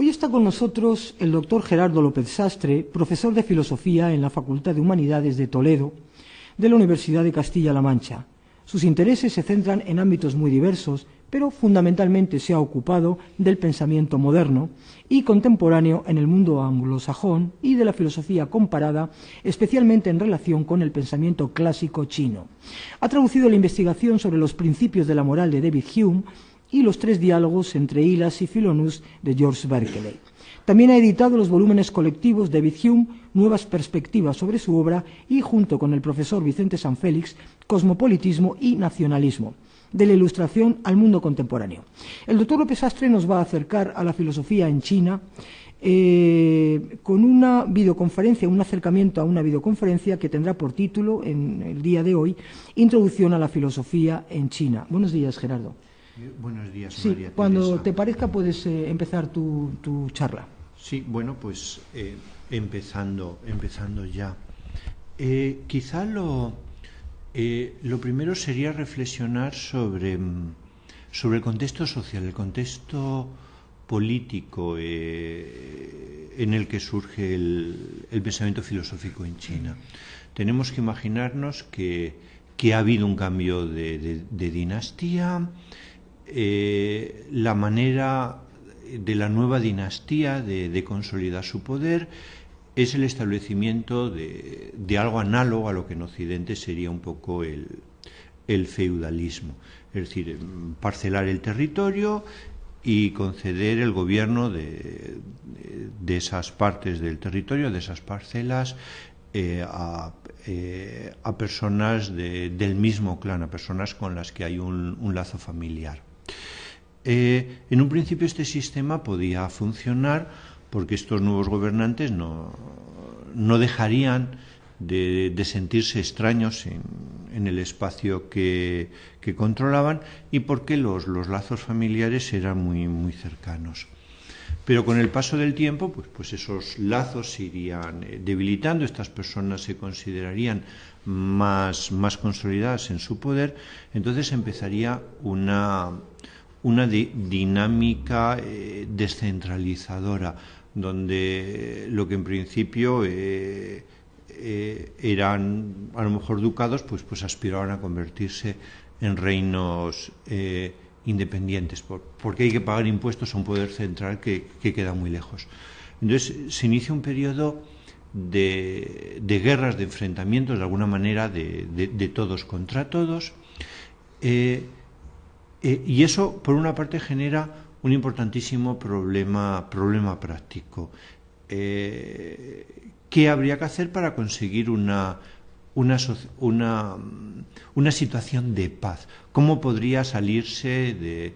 Hoy está con nosotros el doctor Gerardo López Sastre, profesor de Filosofía en la Facultad de Humanidades de Toledo, de la Universidad de Castilla-La Mancha. Sus intereses se centran en ámbitos muy diversos, pero fundamentalmente se ha ocupado del pensamiento moderno y contemporáneo en el mundo anglosajón y de la filosofía comparada, especialmente en relación con el pensamiento clásico chino. Ha traducido la investigación sobre los principios de la moral de David Hume y los tres diálogos entre Hylas y Philonous de George Berkeley. También ha editado los volúmenes colectivos David Hume, Nuevas perspectivas sobre su obra y, junto con el profesor Vicente Sanfélix, Cosmopolitismo y Nacionalismo, de la Ilustración al mundo contemporáneo. El doctor López Sastre nos va a acercar a la filosofía en China con una videoconferencia, un acercamiento a una videoconferencia que tendrá por título, en el día de hoy, Introducción a la filosofía en China. Buenos días, Gerardo. Buenos días, sí, María Teresa. Cuando te parezca puedes empezar tu charla. Sí, bueno, pues empezando ya. Quizá lo primero sería reflexionar sobre el contexto social, el contexto político en el que surge el pensamiento filosófico en China. Tenemos que imaginarnos que ha habido un cambio de dinastía. La manera de la nueva dinastía de consolidar su poder es el establecimiento de algo análogo a lo que en Occidente sería un poco el feudalismo, es decir, parcelar el territorio y conceder el gobierno de esas partes del territorio, de esas parcelas, a personas del mismo clan, a personas con las que hay un lazo familiar. En un principio este sistema podía funcionar porque estos nuevos gobernantes no dejarían de sentirse extraños en el espacio que controlaban y porque los lazos familiares eran muy cercanos. Pero con el paso del tiempo, pues esos lazos se irían debilitando, estas personas se considerarían más consolidadas en su poder, entonces empezaría una dinámica descentralizadora, donde lo que en principio eran a lo mejor ducados, pues aspiraban a convertirse en reinos independientes, porque hay que pagar impuestos a un poder central que queda muy lejos. Entonces se inicia un periodo de guerras, de enfrentamientos, de alguna manera de todos contra todos, y eso, por una parte, genera un importantísimo problema práctico. ¿Qué habría que hacer para conseguir una situación de paz? ¿Cómo podría salirse de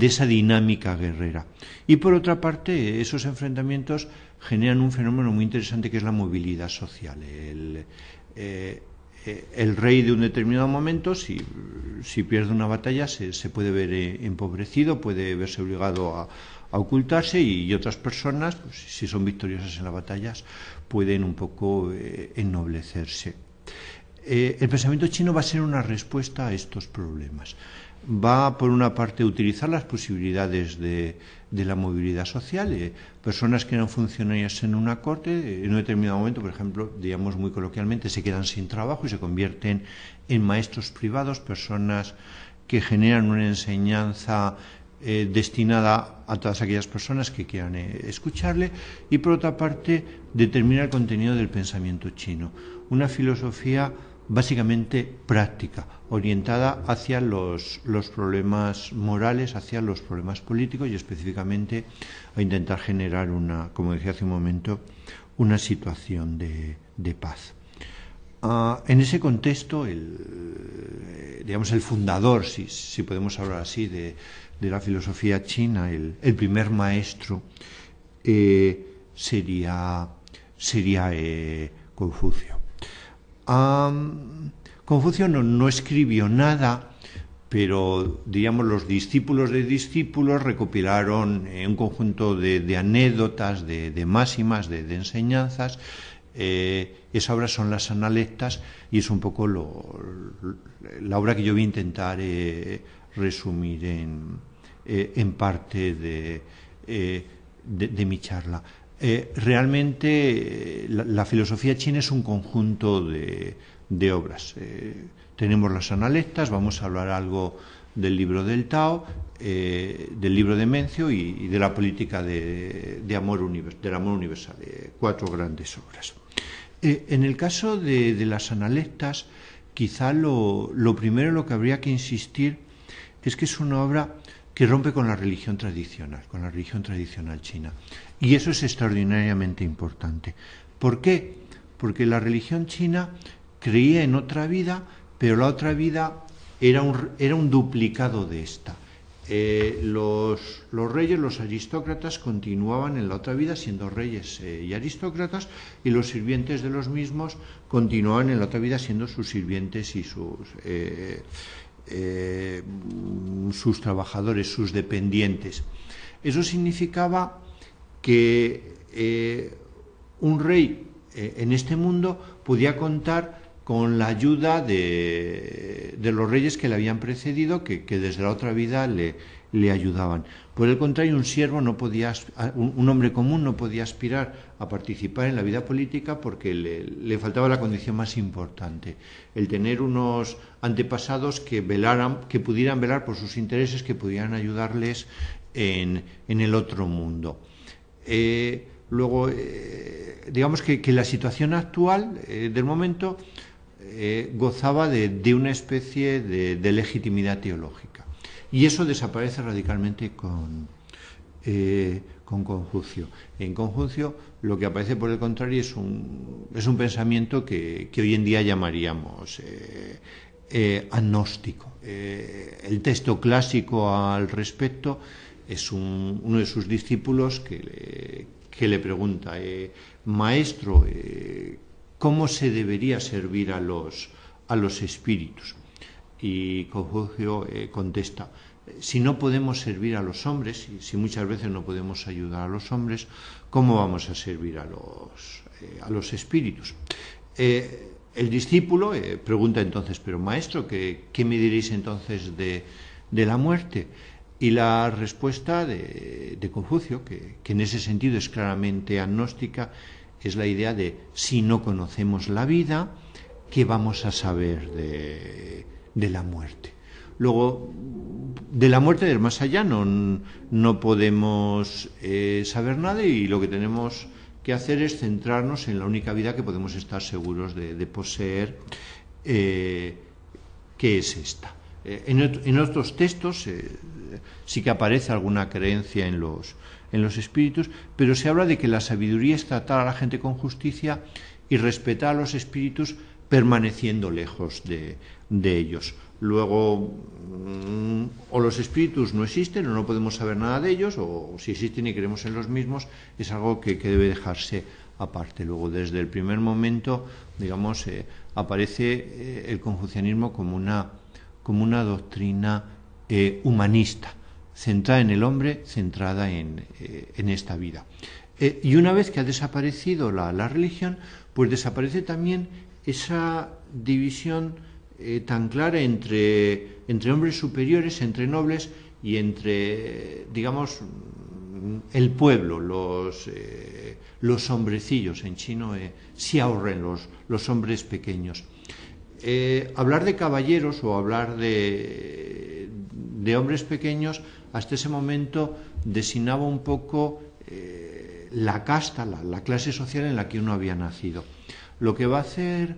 esa dinámica guerrera? Y por otra parte, esos enfrentamientos generan un fenómeno muy interesante que es la movilidad social. El rey de un determinado momento, si pierde una batalla, se puede ver empobrecido, puede verse obligado a ocultarse, y otras personas, pues, si son victoriosas en las batallas, pueden un poco ennoblecerse. El pensamiento chino va a ser una respuesta a estos problemas. Va, por una parte, a utilizar las posibilidades de la movilidad social. Personas que eran funcionarias en una corte, en un determinado momento, por ejemplo, digamos muy coloquialmente, se quedan sin trabajo y se convierten en maestros privados, personas que generan una enseñanza destinada a todas aquellas personas que quieran escucharle, y por otra parte determina el contenido del pensamiento chino, una filosofía básicamente práctica, orientada hacia los problemas morales, hacia los problemas políticos y específicamente a intentar generar como decía hace un momento, una situación de paz. En ese contexto, el fundador, si podemos hablar así, de la filosofía china, el primer maestro, sería Confucio. Confucio no escribió nada, pero digamos los discípulos de discípulos recopilaron un conjunto de anécdotas, de máximas, de enseñanzas. Esa obra son las Analectas, y es un poco la obra que yo voy a intentar resumir en parte de mi charla. Realmente la filosofía china es un conjunto de obras. Tenemos las analectas, vamos a hablar algo del libro del Tao, del libro de Mencio y de la política del amor universal, 4 grandes obras. En el caso de las analectas, quizá lo primero en lo que habría que insistir es que es una obra que rompe con la religión tradicional china. Y eso es extraordinariamente importante. ¿Por qué? Porque la religión china creía en otra vida, pero la otra vida era un duplicado de esta. Los reyes, los aristócratas, continuaban en la otra vida siendo reyes y aristócratas, y los sirvientes de los mismos continuaban en la otra vida siendo sus sirvientes y sus trabajadores, sus dependientes. Eso significaba que un rey en este mundo podía contar con la ayuda de los reyes que le habían precedido, que desde la otra vida le ayudaban. Por el contrario, un hombre común no podía aspirar a participar en la vida política porque le faltaba la condición más importante, el tener unos antepasados que pudieran velar por sus intereses, que pudieran ayudarles en el otro mundo. Luego, digamos que la situación actual del momento gozaba de una especie de legitimidad teológica. Y eso desaparece radicalmente con Confucio. En Confucio lo que aparece, por el contrario, es un pensamiento que hoy en día llamaríamos agnóstico. El texto clásico al respecto es uno de sus discípulos que le pregunta, maestro, ¿cómo se debería servir a los espíritus? Y Confucio contesta, si no podemos servir a los hombres, y si muchas veces no podemos ayudar a los hombres, ¿cómo vamos a servir a los espíritus? El discípulo pregunta entonces, pero maestro, ¿qué me diréis entonces de la muerte? Y la respuesta de Confucio, que en ese sentido es claramente agnóstica, es la idea de si no conocemos la vida, ¿qué vamos a saber de la muerte? Luego, de la muerte del más allá no podemos saber nada, y lo que tenemos que hacer es centrarnos en la única vida que podemos estar seguros de poseer, que es esta. En otros textos sí que aparece alguna creencia en los espíritus, pero se habla de que la sabiduría es tratar a la gente con justicia y respetar a los espíritus permaneciendo lejos de ellos. Luego, o los espíritus no existen o no podemos saber nada de ellos, o si existen y creemos en los mismos, es algo que debe dejarse aparte. Luego, desde el primer momento, digamos, aparece el confucianismo como una doctrina humanista, centrada en el hombre, centrada en esta vida. Y una vez que ha desaparecido la religión, pues desaparece también esa división tan clara entre hombres superiores, entre nobles y entre, digamos, el pueblo, los hombrecillos, en chino xiaorren, los hombres pequeños. Hablar de caballeros o hablar de hombres pequeños hasta ese momento designaba un poco la casta, la clase social en la que uno había nacido. Lo que va a hacer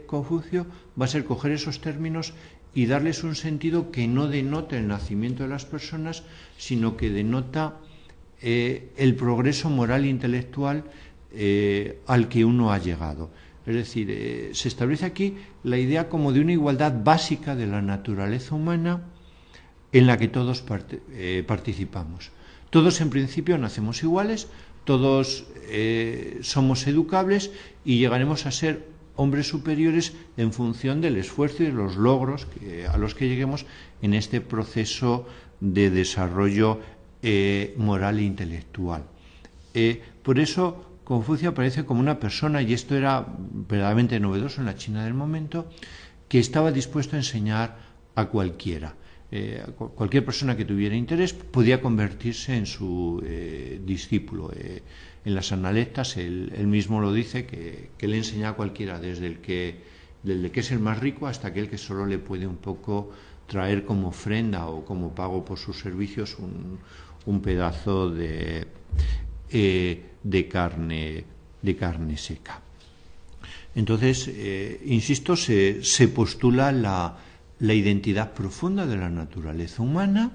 Confucio va a ser coger esos términos y darles un sentido que no denota el nacimiento de las personas, sino que denota el progreso moral e intelectual al que uno ha llegado. Es decir, se establece aquí la idea como de una igualdad básica de la naturaleza humana en la que todos participamos. Todos en principio nacemos iguales, todos somos educables y llegaremos a ser hombres superiores en función del esfuerzo y de los logros a los que lleguemos en este proceso de desarrollo moral e intelectual. Por eso Confucio aparece como una persona, y esto era verdaderamente novedoso en la China del momento, que estaba dispuesto a enseñar a cualquiera. cualquier persona que tuviera interés podía convertirse en su discípulo. En las Analectas él mismo lo dice, que le enseña a cualquiera, desde el que es el más rico hasta aquel que solo le puede un poco traer como ofrenda o como pago por sus servicios un pedazo de carne seca. Entonces, insisto, se postula la identidad profunda de la naturaleza humana,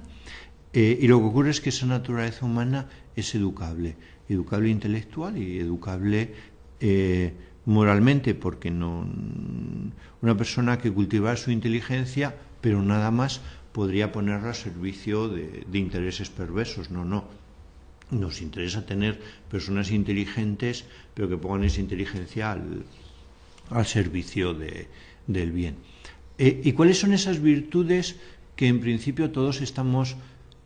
y lo que ocurre es que esa naturaleza humana es educable intelectual y educable moralmente, porque una persona que cultivara su inteligencia, pero nada más, podría ponerla al servicio de intereses perversos. No. Nos interesa tener personas inteligentes, pero que pongan esa inteligencia al servicio del bien. ¿Y cuáles son esas virtudes que en principio todos estamos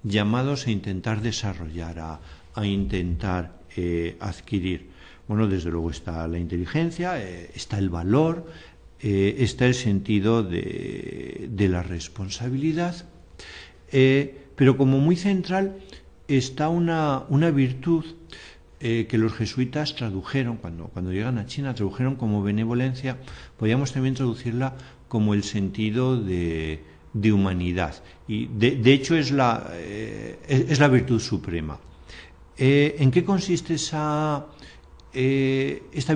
llamados a intentar desarrollar, a intentar adquirir? Bueno, desde luego está la inteligencia, está el valor, está el sentido de la responsabilidad, pero como muy central está una virtud que los jesuitas tradujeron, cuando llegan a China, tradujeron como benevolencia. Podríamos también traducirla como el sentido de humanidad, y de hecho es la virtud suprema. ¿En qué consiste esta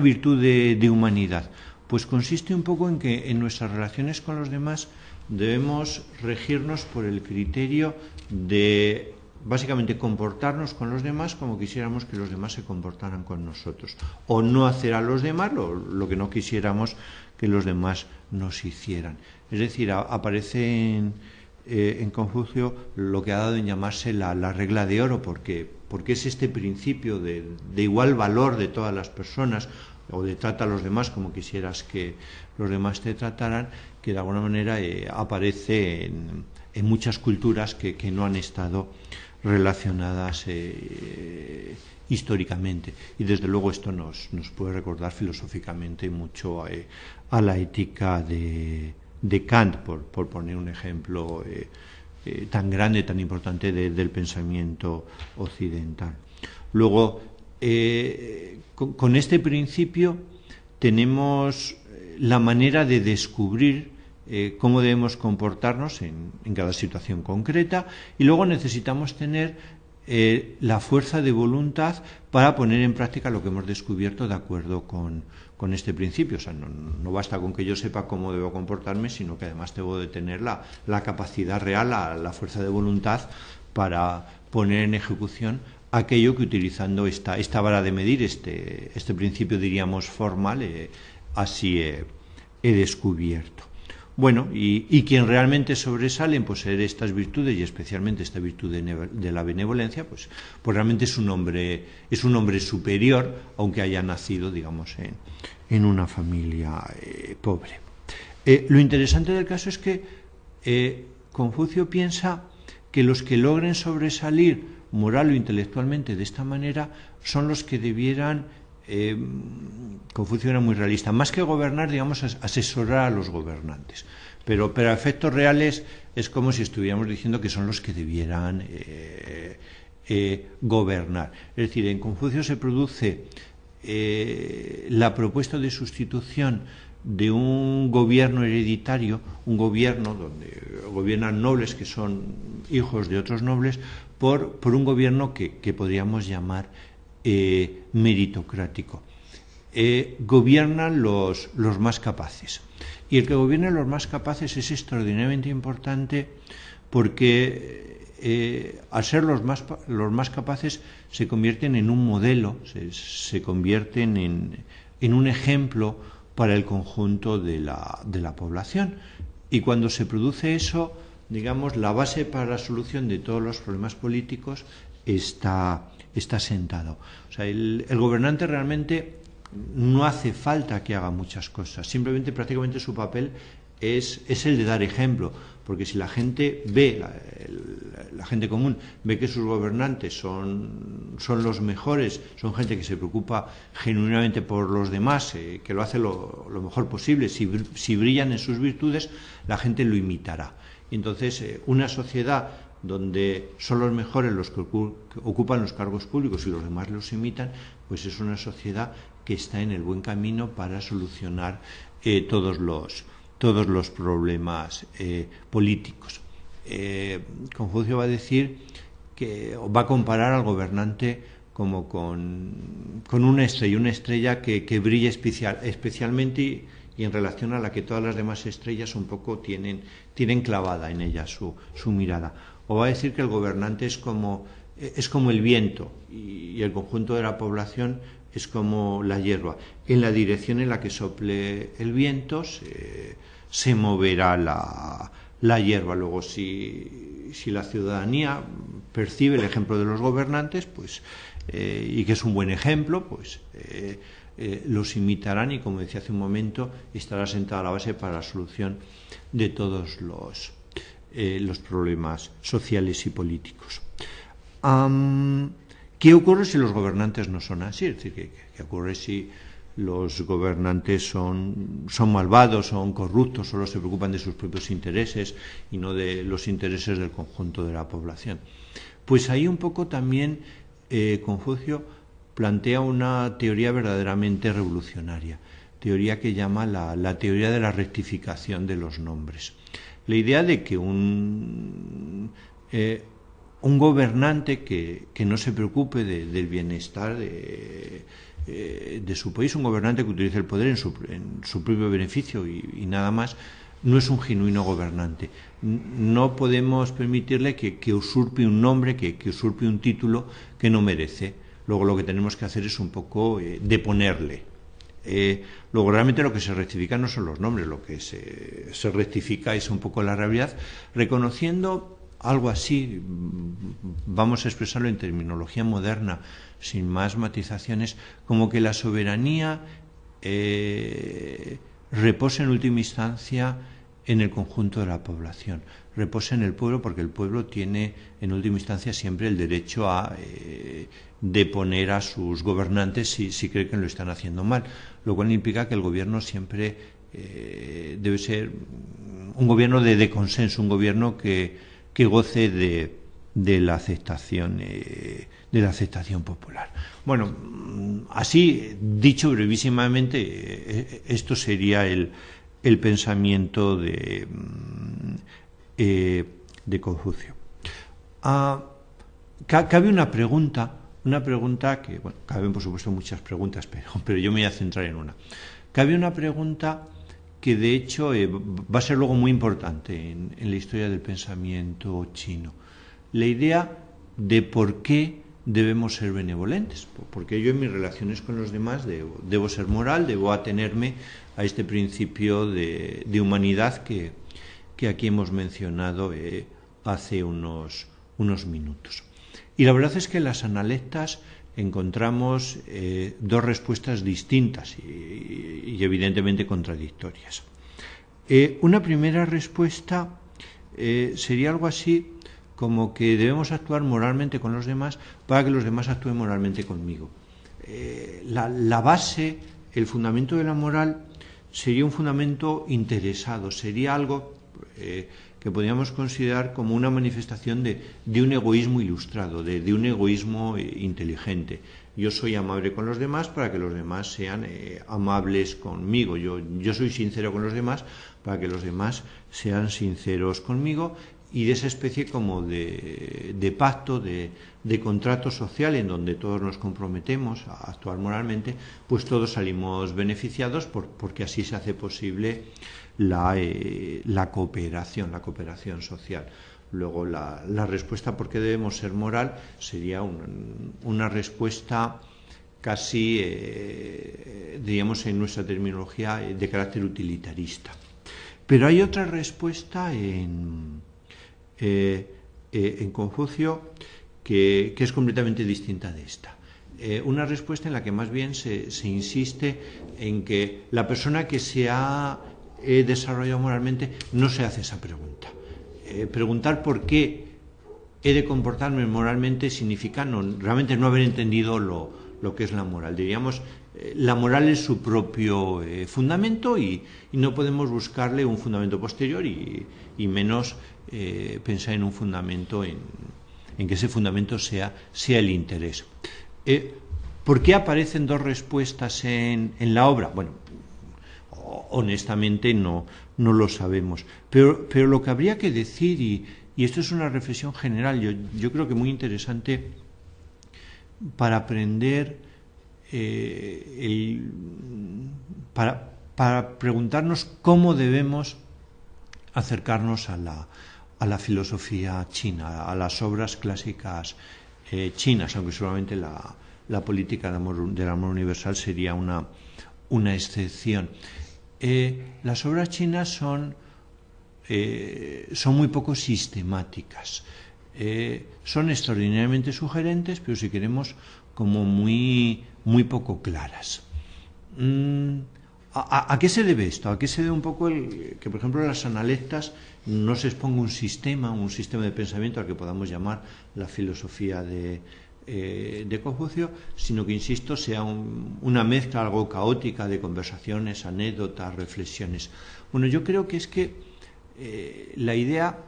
virtud de humanidad? Pues consiste un poco en que en nuestras relaciones con los demás debemos regirnos por el criterio de básicamente comportarnos con los demás como quisiéramos que los demás se comportaran con nosotros, o no hacer a los demás lo que no quisiéramos que los demás nos hicieran. Es decir, aparece en Confucio lo que ha dado en llamarse la regla de oro, porque es este principio de igual valor de todas las personas, o de trata a los demás como quisieras que los demás te trataran, que de alguna manera aparece en muchas culturas que no han estado relacionadas históricamente, y desde luego esto nos puede recordar filosóficamente mucho a la ética de Kant, por poner un ejemplo tan grande, tan importante del pensamiento occidental. Luego, con este principio tenemos la manera de descubrir cómo debemos comportarnos en cada situación concreta, y luego necesitamos tener la fuerza de voluntad para poner en práctica lo que hemos descubierto de acuerdo con este principio. O sea, no basta con que yo sepa cómo debo comportarme, sino que además debo de tener la capacidad real, la fuerza de voluntad para poner en ejecución aquello que, utilizando esta vara de medir, este principio, diríamos, formal, así he descubierto. Bueno, y quien realmente sobresale en poseer estas virtudes, y especialmente esta virtud de la benevolencia, pues realmente es un hombre superior, aunque haya nacido, digamos, en una familia pobre. Lo interesante del caso es que Confucio piensa que los que logren sobresalir moral o intelectualmente de esta manera son los que debieran, Confucio era muy realista, más que gobernar, digamos, asesorar a los gobernantes, pero a efectos reales es como si estuviéramos diciendo que son los que debieran gobernar. Es decir, en Confucio se produce la propuesta de sustitución de un gobierno hereditario, un gobierno donde gobiernan nobles que son hijos de otros nobles, por un gobierno que podríamos llamar meritocrático. Gobiernan los más capaces, y el que gobierna los más capaces es extraordinariamente importante, porque al ser los más capaces se convierten en un modelo, se convierten en un ejemplo para el conjunto de la población, y cuando se produce eso, digamos, la base para la solución de todos los problemas políticos está sentado. O sea, el gobernante realmente no hace falta que haga muchas cosas, simplemente, prácticamente, su papel es el de dar ejemplo, porque si la gente ve, la gente común ve que sus gobernantes son los mejores, son gente que se preocupa genuinamente por los demás, que lo hace lo mejor posible, si brillan en sus virtudes, la gente lo imitará. Entonces, una sociedad donde son los mejores los que ocupan los cargos públicos y los demás los imitan, pues es una sociedad que está en el buen camino para solucionar todos los problemas políticos. Confucio va a decir que va a comparar al gobernante como con una estrella que brilla especialmente y en relación a la que todas las demás estrellas un poco tienen clavada en ella su mirada. O va a decir que el gobernante es como el viento y el conjunto de la población es como la hierba. En la dirección en la que sople el viento se moverá la hierba. Luego, si la ciudadanía percibe el ejemplo de los gobernantes, pues y que es un buen ejemplo, pues los imitarán y, como decía hace un momento, estará sentada la base para la solución de todos los problemas sociales y políticos. ¿Qué ocurre si los gobernantes no son así? Es decir, ¿qué ocurre si los gobernantes son malvados, son corruptos, solo se preocupan de sus propios intereses y no de los intereses del conjunto de la población? Pues ahí un poco también Confucio plantea una teoría verdaderamente revolucionaria, teoría que llama la teoría de la rectificación de los nombres. La idea de que un gobernante que no se preocupe del bienestar de su país, un gobernante que utilice el poder en su propio beneficio y nada más, no es un genuino gobernante. No podemos permitirle que usurpe un nombre, que usurpe un título que no merece. Luego lo que tenemos que hacer es un poco deponerle. Luego realmente lo que se rectifica no son los nombres, lo que se rectifica es un poco la realidad, reconociendo algo así, vamos a expresarlo en terminología moderna, sin más matizaciones, como que la soberanía reposa en última instancia en el conjunto de la población, reposa en el pueblo, porque el pueblo tiene en última instancia siempre el derecho a deponer a sus gobernantes si cree que lo están haciendo mal, lo cual implica que el gobierno siempre debe ser un gobierno de consenso, un gobierno que goce de la aceptación popular. Bueno, así dicho brevísimamente, esto sería el pensamiento de Confucio. Cabe una pregunta que, bueno, caben por supuesto muchas preguntas, pero yo me voy a centrar en una. Cabe una pregunta que de hecho va a ser luego muy importante en la historia del pensamiento chino. La idea de por qué debemos ser benevolentes, porque yo en mis relaciones con los demás debo ser moral, debo atenerme a este principio de humanidad que aquí hemos mencionado hace unos minutos. Y la verdad es que en las analectas encontramos dos respuestas distintas y evidentemente contradictorias. Una primera respuesta sería algo así como que debemos actuar moralmente con los demás para que los demás actúen moralmente conmigo. La base, el fundamento de la moral sería un fundamento interesado, sería algo que podríamos considerar como una manifestación de un egoísmo ilustrado, de un egoísmo inteligente. Yo soy amable con los demás para que los demás sean amables conmigo. Yo soy sincero con los demás para que los demás sean sinceros conmigo, y de esa especie como de pacto, de contrato social en donde todos nos comprometemos a actuar moralmente, pues todos salimos beneficiados porque así se hace posible la cooperación social. Luego la respuesta por qué debemos ser moral sería una respuesta casi, diríamos en nuestra terminología, de carácter utilitarista. Pero hay otra respuesta en Confucio que es completamente distinta de esta. Una respuesta en la que más bien se insiste en que la persona que se ha desarrollado moralmente no se hace esa pregunta. Preguntar por qué he de comportarme moralmente significa realmente no haber entendido lo que es la moral. Diríamos, la moral es su propio fundamento y no podemos buscarle un fundamento posterior y menos pensar en un fundamento, en que ese fundamento sea el interés. ¿Por qué aparecen dos respuestas en la obra? Bueno, honestamente no lo sabemos, pero lo que habría que decir, y esto es una reflexión general, yo creo que muy interesante para aprender, para preguntarnos cómo debemos acercarnos a la filosofía china, a las obras clásicas chinas, aunque seguramente la política del amor universal sería una excepción. Las obras chinas son muy poco sistemáticas, son extraordinariamente sugerentes, pero si queremos como muy poco claras. ¿A qué se debe esto? ¿A qué se debe un poco que, por ejemplo, en las analectas no se exponga un sistema de pensamiento al que podamos llamar la filosofía de Confucio, sino que, insisto, sea una mezcla algo caótica de conversaciones, anécdotas, reflexiones? Bueno, yo creo que es que la idea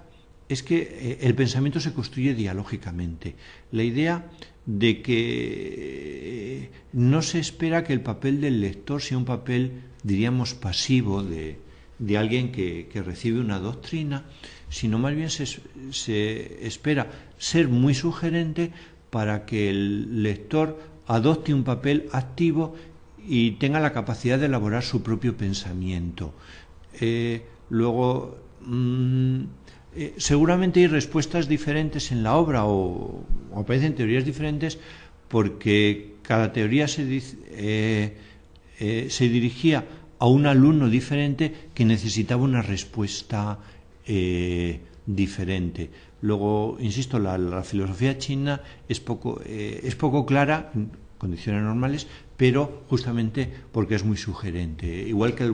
es que el pensamiento se construye dialógicamente. La idea de que no se espera que el papel del lector sea un papel, diríamos, pasivo de alguien que recibe una doctrina, sino más bien se espera ser muy sugerente para que el lector adopte un papel activo y tenga la capacidad de elaborar su propio pensamiento. Luego, seguramente hay respuestas diferentes en la obra o aparecen teorías diferentes porque cada teoría se dirigía a un alumno diferente que necesitaba una respuesta diferente. Luego, insisto, la filosofía china es poco clara en condiciones normales, pero justamente porque es muy sugerente. Igual que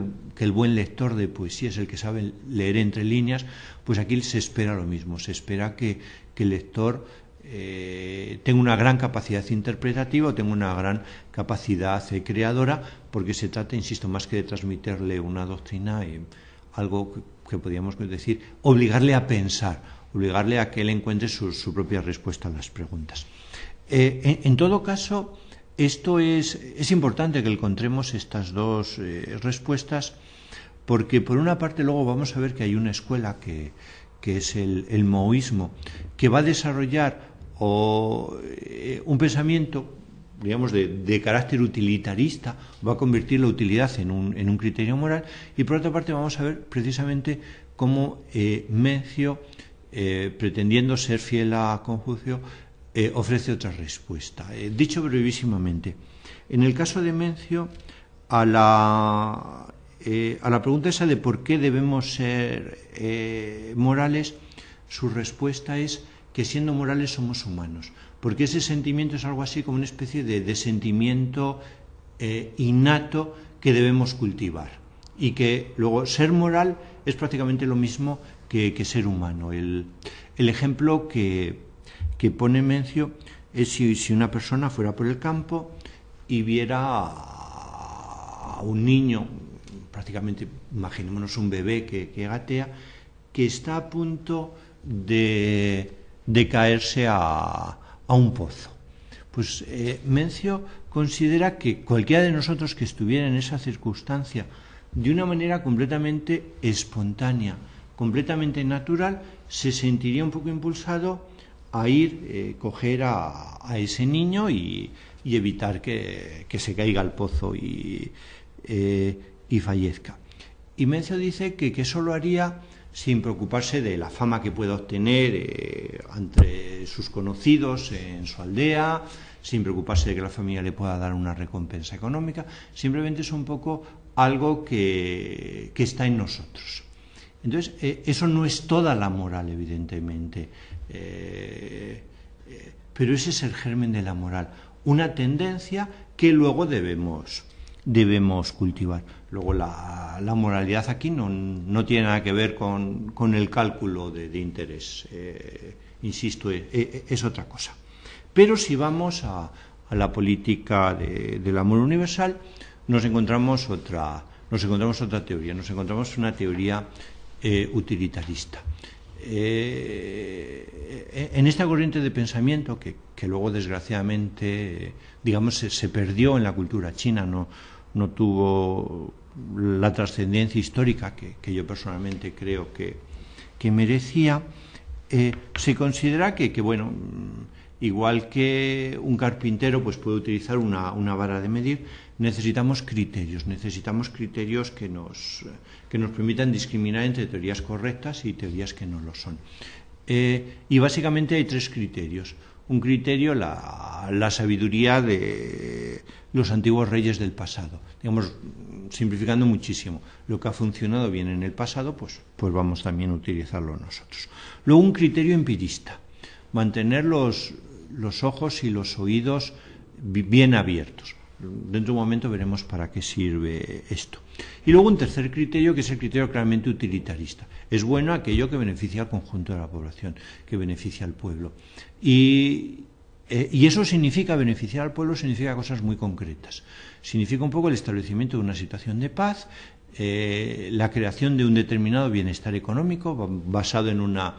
el buen lector de poesía es el que sabe leer entre líneas, pues aquí se espera lo mismo. Se espera que el lector tenga una gran capacidad interpretativa o tenga una gran capacidad creadora, porque se trata, insisto, más que de transmitirle una doctrina, algo que podríamos decir, obligarle a pensar, obligarle a que él encuentre su propia respuesta a las preguntas. En todo caso, esto es importante que encontremos estas dos respuestas, porque por una parte luego vamos a ver que hay una escuela que es el maoísmo, que va a desarrollar un pensamiento, digamos, de carácter utilitarista, va a convertir la utilidad en un criterio moral, y por otra parte vamos a ver precisamente cómo Mencio, pretendiendo ser fiel a Confucio, ofrece otra respuesta. Dicho brevísimamente, en el caso de Mencio, a la pregunta esa de por qué debemos ser morales, su respuesta es que siendo morales somos humanos, porque ese sentimiento es algo así como una especie de sentimiento innato que debemos cultivar, y que luego ser moral es prácticamente lo mismo que ser humano. El ejemplo que pone Mencio es si una persona fuera por el campo y viera a un niño, prácticamente imaginémonos un bebé que gatea, que está a punto de caerse a un pozo. Pues Mencio considera que cualquiera de nosotros que estuviera en esa circunstancia, de una manera completamente espontánea, completamente natural, se sentiría un poco impulsado a ir, coger a ese niño y evitar que se caiga al pozo y fallezca. Y Mencio dice que eso lo haría sin preocuparse de la fama que pueda obtener entre sus conocidos en su aldea, sin preocuparse de que la familia le pueda dar una recompensa económica. Simplemente es un poco algo que está en nosotros. Entonces, eso no es toda la moral, evidentemente, pero ese es el germen de la moral, una tendencia que luego debemos cultivar. Luego la moralidad aquí no tiene nada que ver con el cálculo de interés, insisto, es otra cosa. Pero si vamos a a la política del amor universal, nos encontramos otra teoría, nos encontramos una teoría utilitarista. En esta corriente de pensamiento que luego desgraciadamente digamos se perdió en la cultura china, no tuvo la trascendencia histórica que yo personalmente creo que merecía, se considera que bueno, igual que un carpintero pues puede utilizar una vara de medir, necesitamos criterios que nos permitan discriminar entre teorías correctas y teorías que no lo son. Y básicamente hay tres criterios. Un criterio, la sabiduría de los antiguos reyes del pasado. Digamos, simplificando muchísimo, lo que ha funcionado bien en el pasado, pues vamos también a utilizarlo nosotros. Luego un criterio empirista, mantener los ojos y los oídos bien abiertos. Dentro de un momento veremos para qué sirve esto. Y luego un tercer criterio, que es el criterio claramente utilitarista. Es bueno aquello que beneficia al conjunto de la población, que beneficia al pueblo. Y eso significa, beneficiar al pueblo, significa cosas muy concretas. Significa un poco el establecimiento de una situación de paz, la creación de un determinado bienestar económico basado en una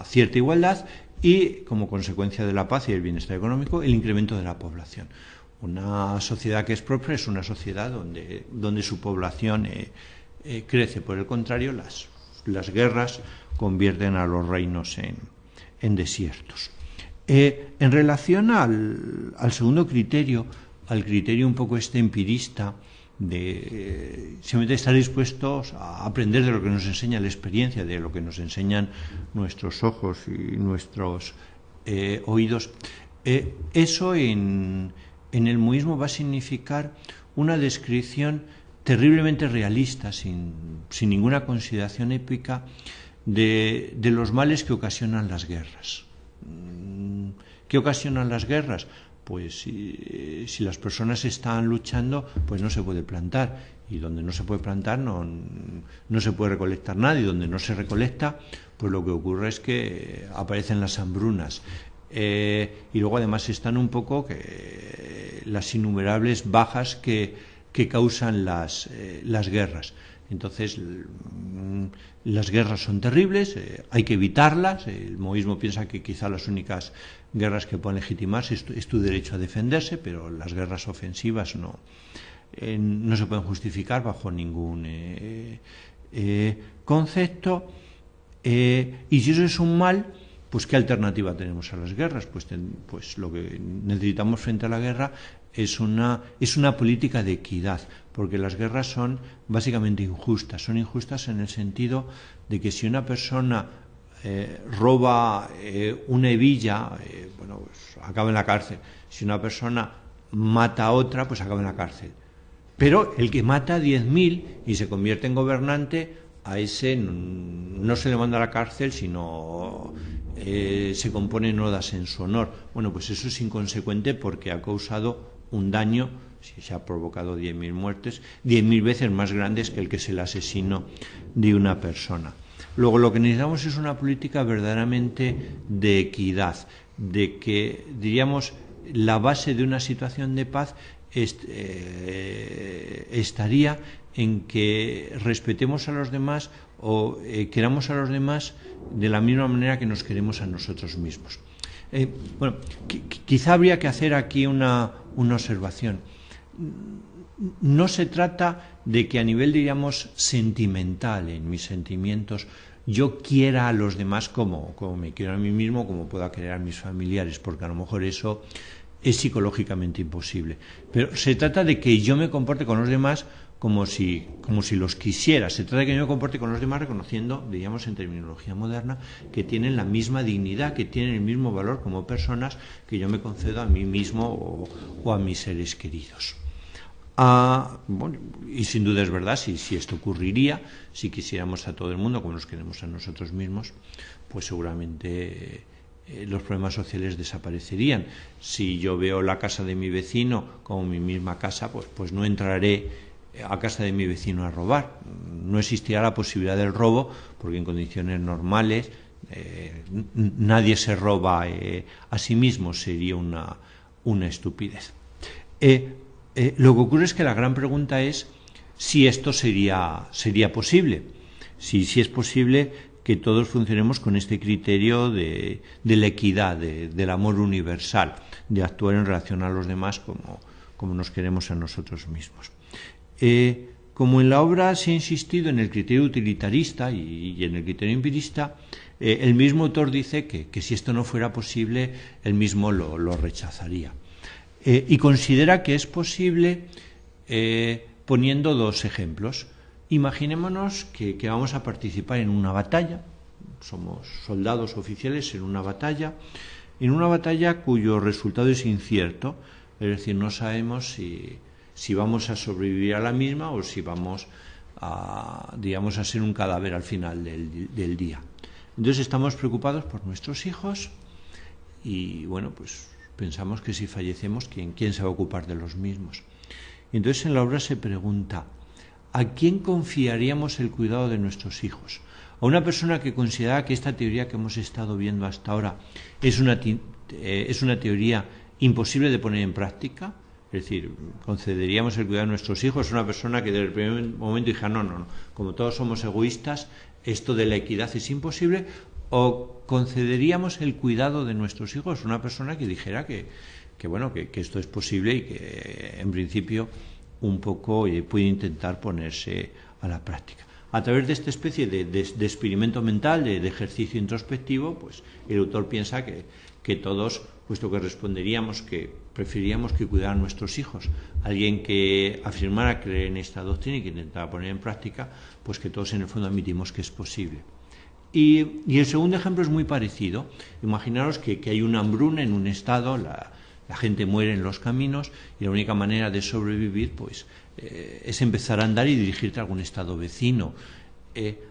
cierta igualdad y, como consecuencia de la paz y el bienestar económico, el incremento de la población. Una sociedad que es próspera es una sociedad donde su población crece. Por el contrario, las guerras convierten a los reinos en desiertos. En relación al segundo criterio, al criterio un poco empirista, de simplemente estar dispuestos a aprender de lo que nos enseña la experiencia, de lo que nos enseñan nuestros ojos y nuestros oídos, eso en el moísmo va a significar una descripción terriblemente realista, sin ninguna consideración épica, de los males que ocasionan las guerras. ¿Qué ocasionan las guerras? Pues si las personas están luchando, pues no se puede plantar, y donde no se puede plantar no se puede recolectar nada, y donde no se recolecta, pues lo que ocurre es que aparecen las hambrunas. Y luego además están un poco las innumerables bajas que causan las guerras. Entonces, las guerras son terribles, hay que evitarlas. El moísmo piensa que quizá las únicas guerras que pueden legitimarse es tu derecho a defenderse, pero las guerras ofensivas no se pueden justificar bajo ningún concepto. Y si eso es un mal, pues ¿qué alternativa tenemos a las guerras? Pues lo que necesitamos frente a la guerra es una política de equidad, porque las guerras son básicamente injustas. Son injustas en el sentido de que si una persona roba una hebilla, pues acaba en la cárcel. Si una persona mata a otra, pues acaba en la cárcel. Pero el que mata a 10.000 y se convierte en gobernante, a ese no se le manda a la cárcel, sino se componen odas en su honor. Bueno, pues eso es inconsecuente porque ha causado un daño, si se ha provocado 10.000 muertes, 10.000 veces más grandes que el que es el asesino de una persona. Luego lo que necesitamos es una política verdaderamente de equidad, de que, diríamos, la base de una situación de paz estaría en que respetemos a los demás o queramos a los demás de la misma manera que nos queremos a nosotros mismos. Quizá habría que hacer aquí una observación. No se trata de que a nivel, diríamos, sentimental, en mis sentimientos, yo quiera a los demás como me quiero a mí mismo, como pueda querer a mis familiares, porque a lo mejor eso es psicológicamente imposible. Pero se trata de que yo me comporte con los demás como si los quisiera. Se trata de que yo me comporte con los demás reconociendo, diríamos en terminología moderna, que tienen la misma dignidad, que tienen el mismo valor como personas que yo me concedo a mí mismo o a mis seres queridos. Y sin duda es verdad, si esto ocurriría, si quisiéramos a todo el mundo como nos queremos a nosotros mismos, pues seguramente los problemas sociales desaparecerían. Si yo veo la casa de mi vecino como mi misma casa, pues no entraré a casa de mi vecino a robar. No existirá la posibilidad del robo, porque en condiciones normales nadie se roba a sí mismo. Sería una estupidez. Lo que ocurre es que la gran pregunta es si esto sería posible, si es posible que todos funcionemos con este criterio de la equidad, del amor universal, de actuar en relación a los demás como nos queremos a nosotros mismos. Como en la obra se ha insistido en el criterio utilitarista y en el criterio empirista, el mismo autor dice que si esto no fuera posible, él mismo lo rechazaría. Y considera que es posible poniendo dos ejemplos. Imaginémonos que vamos a participar en una batalla, somos soldados oficiales en una batalla cuyo resultado es incierto, es decir, no sabemos si vamos a sobrevivir a la misma o si vamos a ser un cadáver al final del día. Entonces estamos preocupados por nuestros hijos y, bueno, pues pensamos que si fallecemos, ¿quién se va a ocupar de los mismos? Y entonces en la obra se pregunta, ¿a quién confiaríamos el cuidado de nuestros hijos? A una persona que considera que esta teoría que hemos estado viendo hasta ahora es una teoría imposible de poner en práctica, es decir, concederíamos el cuidado de nuestros hijos a una persona que desde el primer momento dijera, no, como todos somos egoístas, esto de la equidad es imposible, o concederíamos el cuidado de nuestros hijos a una persona que dijera que esto es posible y que en principio un poco puede intentar ponerse a la práctica. A través de esta especie de experimento mental, de ejercicio introspectivo, pues el autor piensa que todos, puesto que responderíamos que preferiríamos que cuidara a nuestros hijos, alguien que afirmara creer en esta doctrina y que intentara poner en práctica, pues que todos en el fondo admitimos que es posible. Y el segundo ejemplo es muy parecido. Imaginaros que hay una hambruna en un estado, la gente muere en los caminos y la única manera de sobrevivir pues es empezar a andar y dirigirte a algún estado vecino.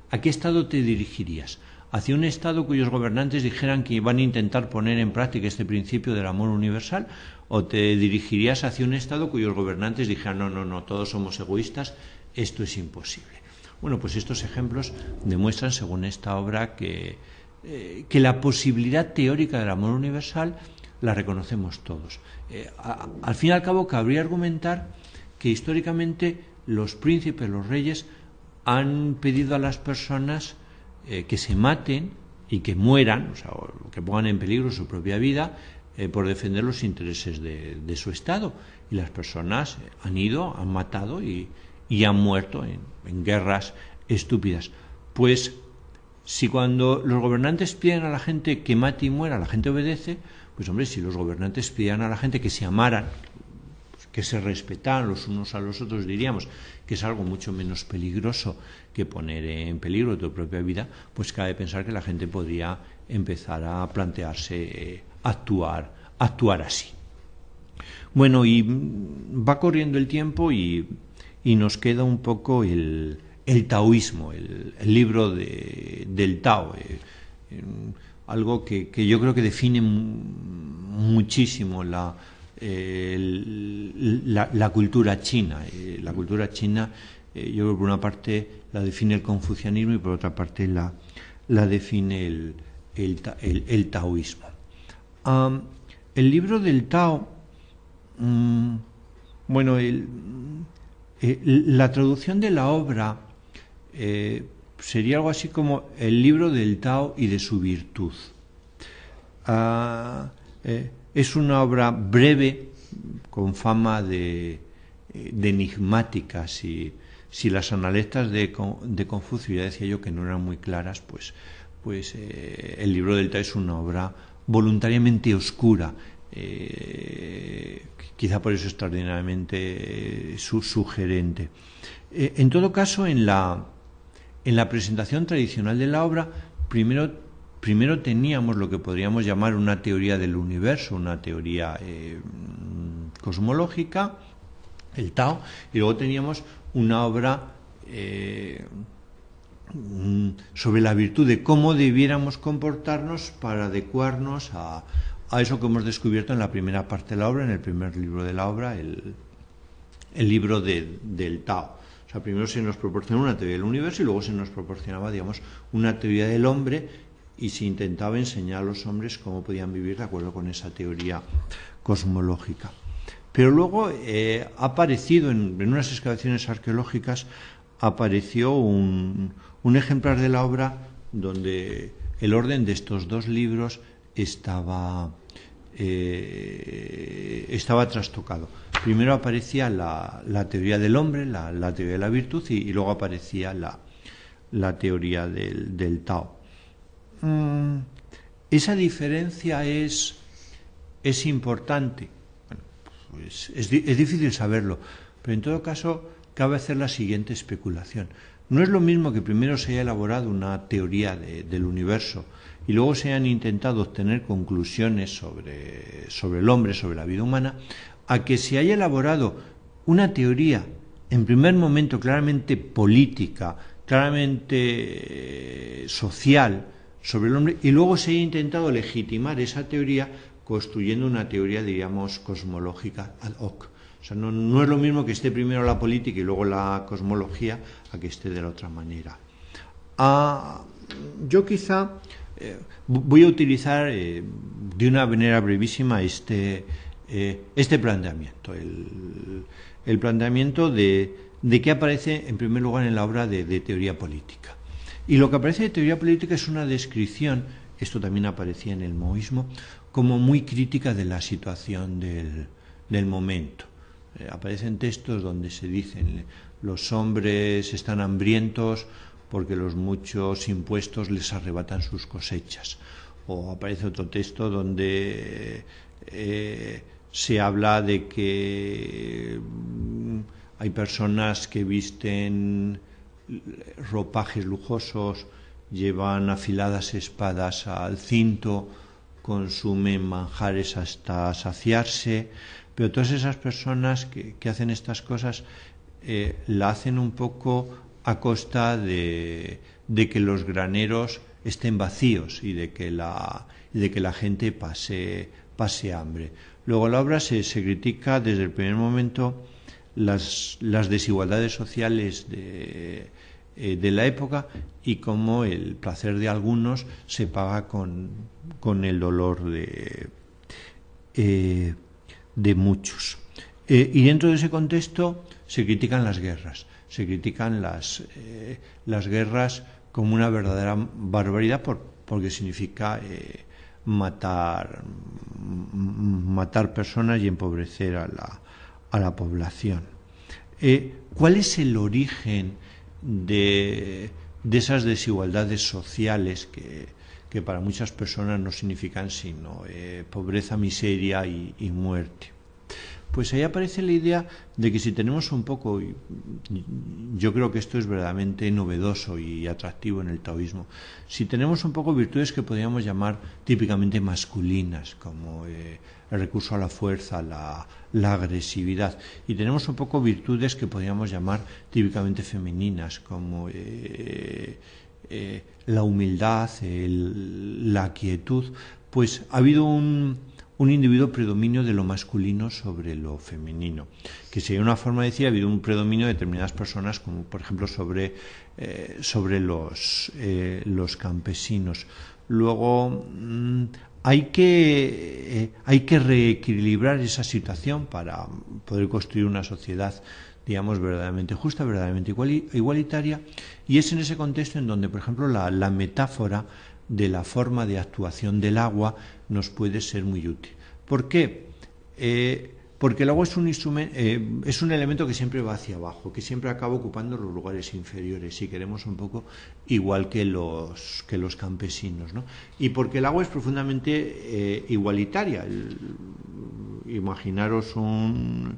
¿A qué estado te dirigirías? ¿Hacia un estado cuyos gobernantes dijeran que van a intentar poner en práctica este principio del amor universal? ¿O te dirigirías hacia un estado cuyos gobernantes dijeran no, todos somos egoístas, esto es imposible? Bueno, pues estos ejemplos demuestran, según esta obra, que la posibilidad teórica del amor universal la reconocemos todos. Al fin y al cabo, cabría argumentar que históricamente los príncipes, los reyes, han pedido a las personas que se maten y que mueran, o sea, que pongan en peligro su propia vida por defender los intereses de su Estado. Y las personas han ido, han matado y han muerto en guerras estúpidas. Pues si cuando los gobernantes piden a la gente que mate y muera, la gente obedece, pues hombre, si los gobernantes pidieran a la gente que se amaran, que se respetaran los unos a los otros, diríamos que es algo mucho menos peligroso que poner en peligro tu propia vida, pues cabe pensar que la gente podría empezar a plantearse actuar así. Bueno, y va corriendo el tiempo y nos queda un poco el taoísmo, el libro del Tao, algo que yo creo que define muchísimo la cultura china. La cultura china, yo creo que por una parte la define el confucianismo y por otra parte la define el taoísmo. El libro del Tao, bueno, la traducción de la obra sería algo así como el libro del Tao y de su virtud. Es una obra breve, con fama de enigmática. Si las analectas de Confucio, ya decía yo que no eran muy claras, pues el libro del Tao es una obra voluntariamente oscura, quizá por eso extraordinariamente sugerente. En todo caso, en la presentación tradicional de la obra, primero teníamos lo que podríamos llamar una teoría del universo, una teoría cosmológica, el Tao, y luego teníamos una obra sobre la virtud de cómo debiéramos comportarnos para adecuarnos a eso que hemos descubierto en la primera parte de la obra, en el primer libro de la obra, el libro del Tao. O sea, primero se nos proporcionó una teoría del universo y luego se nos proporcionaba, digamos, una teoría del hombre y se intentaba enseñar a los hombres cómo podían vivir de acuerdo con esa teoría cosmológica. Pero luego ha aparecido en unas excavaciones arqueológicas, apareció un ejemplar de la obra donde el orden de estos dos libros estaba trastocado. Primero aparecía la teoría del hombre, la teoría de la virtud, y luego aparecía la teoría del Tao. Esa diferencia es importante. Bueno, pues es difícil saberlo, pero en todo caso cabe hacer la siguiente especulación. No es lo mismo que primero se haya elaborado una teoría del universo y luego se hayan intentado obtener conclusiones sobre el hombre, sobre la vida humana, a que se haya elaborado una teoría, en primer momento claramente política, claramente social, sobre el hombre, y luego se haya intentado legitimar esa teoría construyendo una teoría, diríamos, cosmológica ad hoc. O sea, no es lo mismo que esté primero la política y luego la cosmología a que esté de la otra manera. Yo quizá voy a utilizar de una manera brevísima este planteamiento, el planteamiento de que aparece en primer lugar en la obra de teoría política. Y lo que aparece de teoría política es una descripción, esto también aparecía en el maoísmo, como muy crítica de la situación del momento. Aparecen textos donde se dicen los hombres están hambrientos porque los muchos impuestos les arrebatan sus cosechas. O aparece otro texto donde se habla de que hay personas que visten ropajes lujosos, llevan afiladas espadas al cinto, consumen manjares hasta saciarse, pero todas esas personas que hacen estas cosas la hacen un poco a costa de que los graneros estén vacíos y de que la gente pase hambre. Luego la obra se critica desde el primer momento las desigualdades sociales de la época y cómo el placer de algunos se paga con el dolor de muchos. Y dentro de ese contexto se critican las guerras, se critican las guerras como una verdadera barbaridad porque significa matar personas y empobrecer a la población. ¿Cuál es el origen de esas desigualdades sociales que para muchas personas no significan sino pobreza, miseria y muerte? Pues ahí aparece la idea de que si tenemos un poco, y yo creo que esto es verdaderamente novedoso y atractivo en el taoísmo, si tenemos un poco virtudes que podríamos llamar típicamente masculinas, como el recurso a la fuerza, la agresividad, y tenemos un poco virtudes que podríamos llamar típicamente femeninas, como la humildad, la quietud, pues ha habido un individuo predominio de lo masculino sobre lo femenino, que sería una forma de decir, ha habido un predominio de determinadas personas, como por ejemplo sobre los campesinos. Luego hay que reequilibrar esa situación para poder construir una sociedad, digamos, verdaderamente justa, verdaderamente igualitaria, y es en ese contexto en donde, por ejemplo, la metáfora de la forma de actuación del agua nos puede ser muy útil. ¿Por qué? Porque el agua es un elemento que siempre va hacia abajo, que siempre acaba ocupando los lugares inferiores, si queremos un poco igual que los campesinos, ¿no? Y porque el agua es profundamente igualitaria. Imaginaros un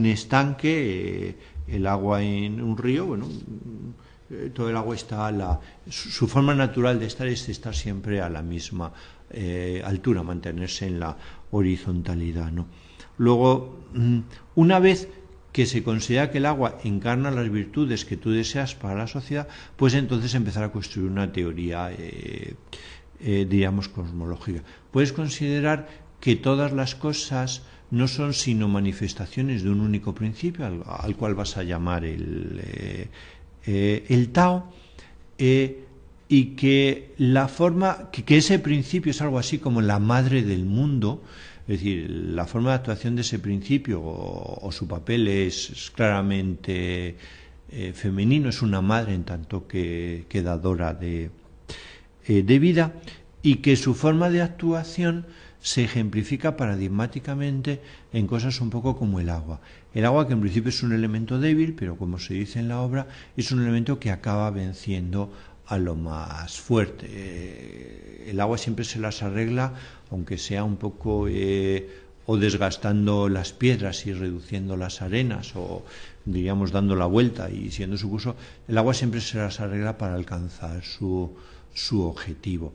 estanque, el agua en un río, bueno, todo el agua está su forma natural de estar es estar siempre a la misma altura, mantenerse en la horizontalidad, ¿no? Luego, una vez que se considera que el agua encarna las virtudes que tú deseas para la sociedad, pues entonces empezar a construir una teoría, diríamos, cosmológica. Puedes considerar que todas las cosas no son sino manifestaciones de un único principio, al cual vas a llamar el Tao, y y que la forma, que ese principio es algo así como la madre del mundo. Es decir, la forma de actuación de ese principio o su papel es claramente femenino, es una madre en tanto que dadora de vida, y que su forma de actuación se ejemplifica paradigmáticamente en cosas un poco como el agua. El agua, que en principio es un elemento débil, pero como se dice en la obra, es un elemento que acaba venciendo a lo más fuerte. El agua siempre se las arregla, aunque sea un poco o desgastando las piedras y reduciendo las arenas, o diríamos dando la vuelta y siendo su curso. El agua siempre se las arregla para alcanzar su objetivo.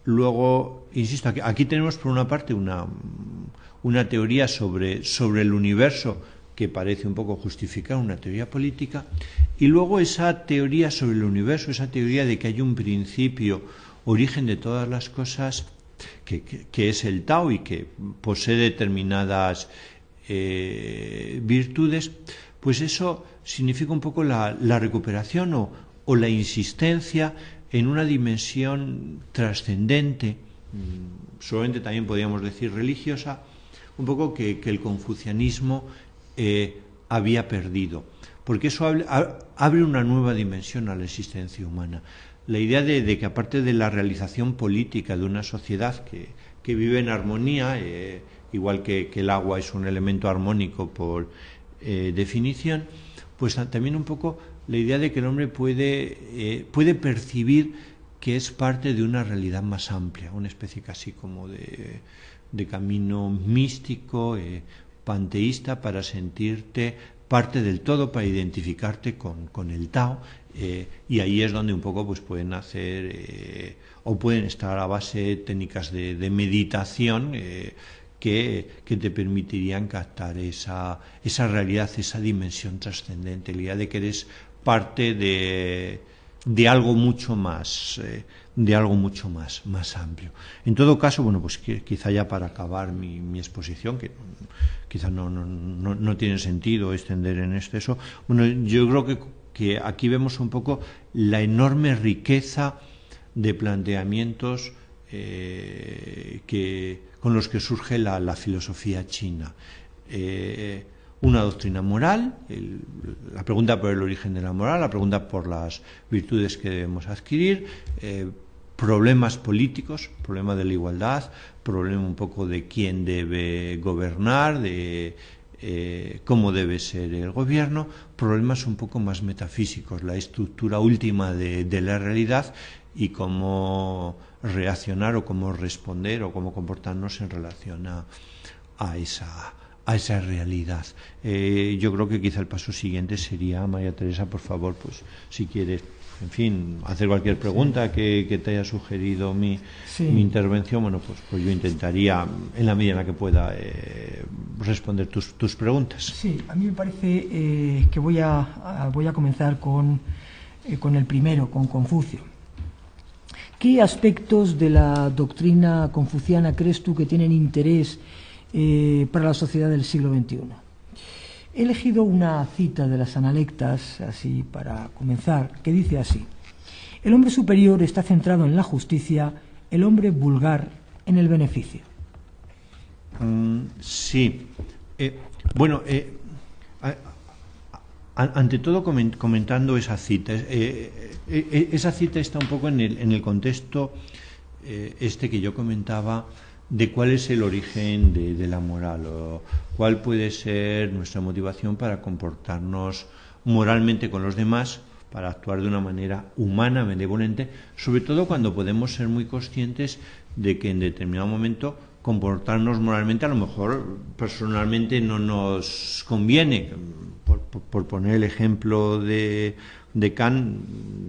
Luego, insisto, aquí tenemos por una parte una teoría sobre el universo que parece un poco justificar una teoría política, y luego esa teoría sobre el universo, esa teoría de que hay un principio, origen de todas las cosas, que es el Tao y que posee determinadas virtudes, pues eso significa un poco la recuperación o la insistencia en una dimensión trascendente, solamente también podríamos decir religiosa, un poco que el confucianismo había perdido, porque eso abre una nueva dimensión a la existencia humana. La idea de que, aparte de la realización política de una sociedad que vive en armonía, igual que el agua es un elemento armónico por definición, pues también un poco la idea de que el hombre puede percibir que es parte de una realidad más amplia, una especie casi como de camino místico, panteísta, para sentirte parte del todo, para identificarte con el Tao, y ahí es donde un poco pues pueden hacer o pueden estar a base técnicas de meditación que te permitirían captar esa realidad, esa dimensión trascendente, la idea de que eres parte de algo mucho más más amplio. En todo caso, bueno, pues quizá ya para acabar mi exposición, que quizá no tiene sentido extender en exceso, bueno, yo creo que aquí vemos un poco la enorme riqueza de planteamientos con los que surge la filosofía china. Una doctrina moral, la pregunta por el origen de la moral, la pregunta por las virtudes que debemos adquirir, problemas políticos, problema de la igualdad, problema un poco de quién debe gobernar, de cómo debe ser el gobierno, problemas un poco más metafísicos, la estructura última de la realidad y cómo reaccionar o cómo responder o cómo comportarnos en relación a esa realidad. Yo creo que quizá el paso siguiente sería, María Teresa, por favor, pues si quieres, en fin, hacer cualquier pregunta que te haya sugerido mi intervención, bueno, pues yo intentaría, en la medida en la que pueda, responder tus preguntas. Sí, a mí me parece que voy a comenzar con el primero, con Confucio. ¿Qué aspectos de la doctrina confuciana crees tú que tienen interés para la sociedad del siglo XXI? He elegido una cita de las Analectas, así para comenzar, que dice así: el hombre superior está centrado en la justicia, el hombre vulgar en el beneficio. Sí. Bueno, ante todo comentando esa cita. Esa cita está un poco en el contexto que yo comentaba, de cuál es el origen de la moral, o cuál puede ser nuestra motivación para comportarnos moralmente con los demás, para actuar de una manera humana, benevolente, sobre todo cuando podemos ser muy conscientes de que en determinado momento comportarnos moralmente a lo mejor personalmente no nos conviene. Por poner el ejemplo de Kant,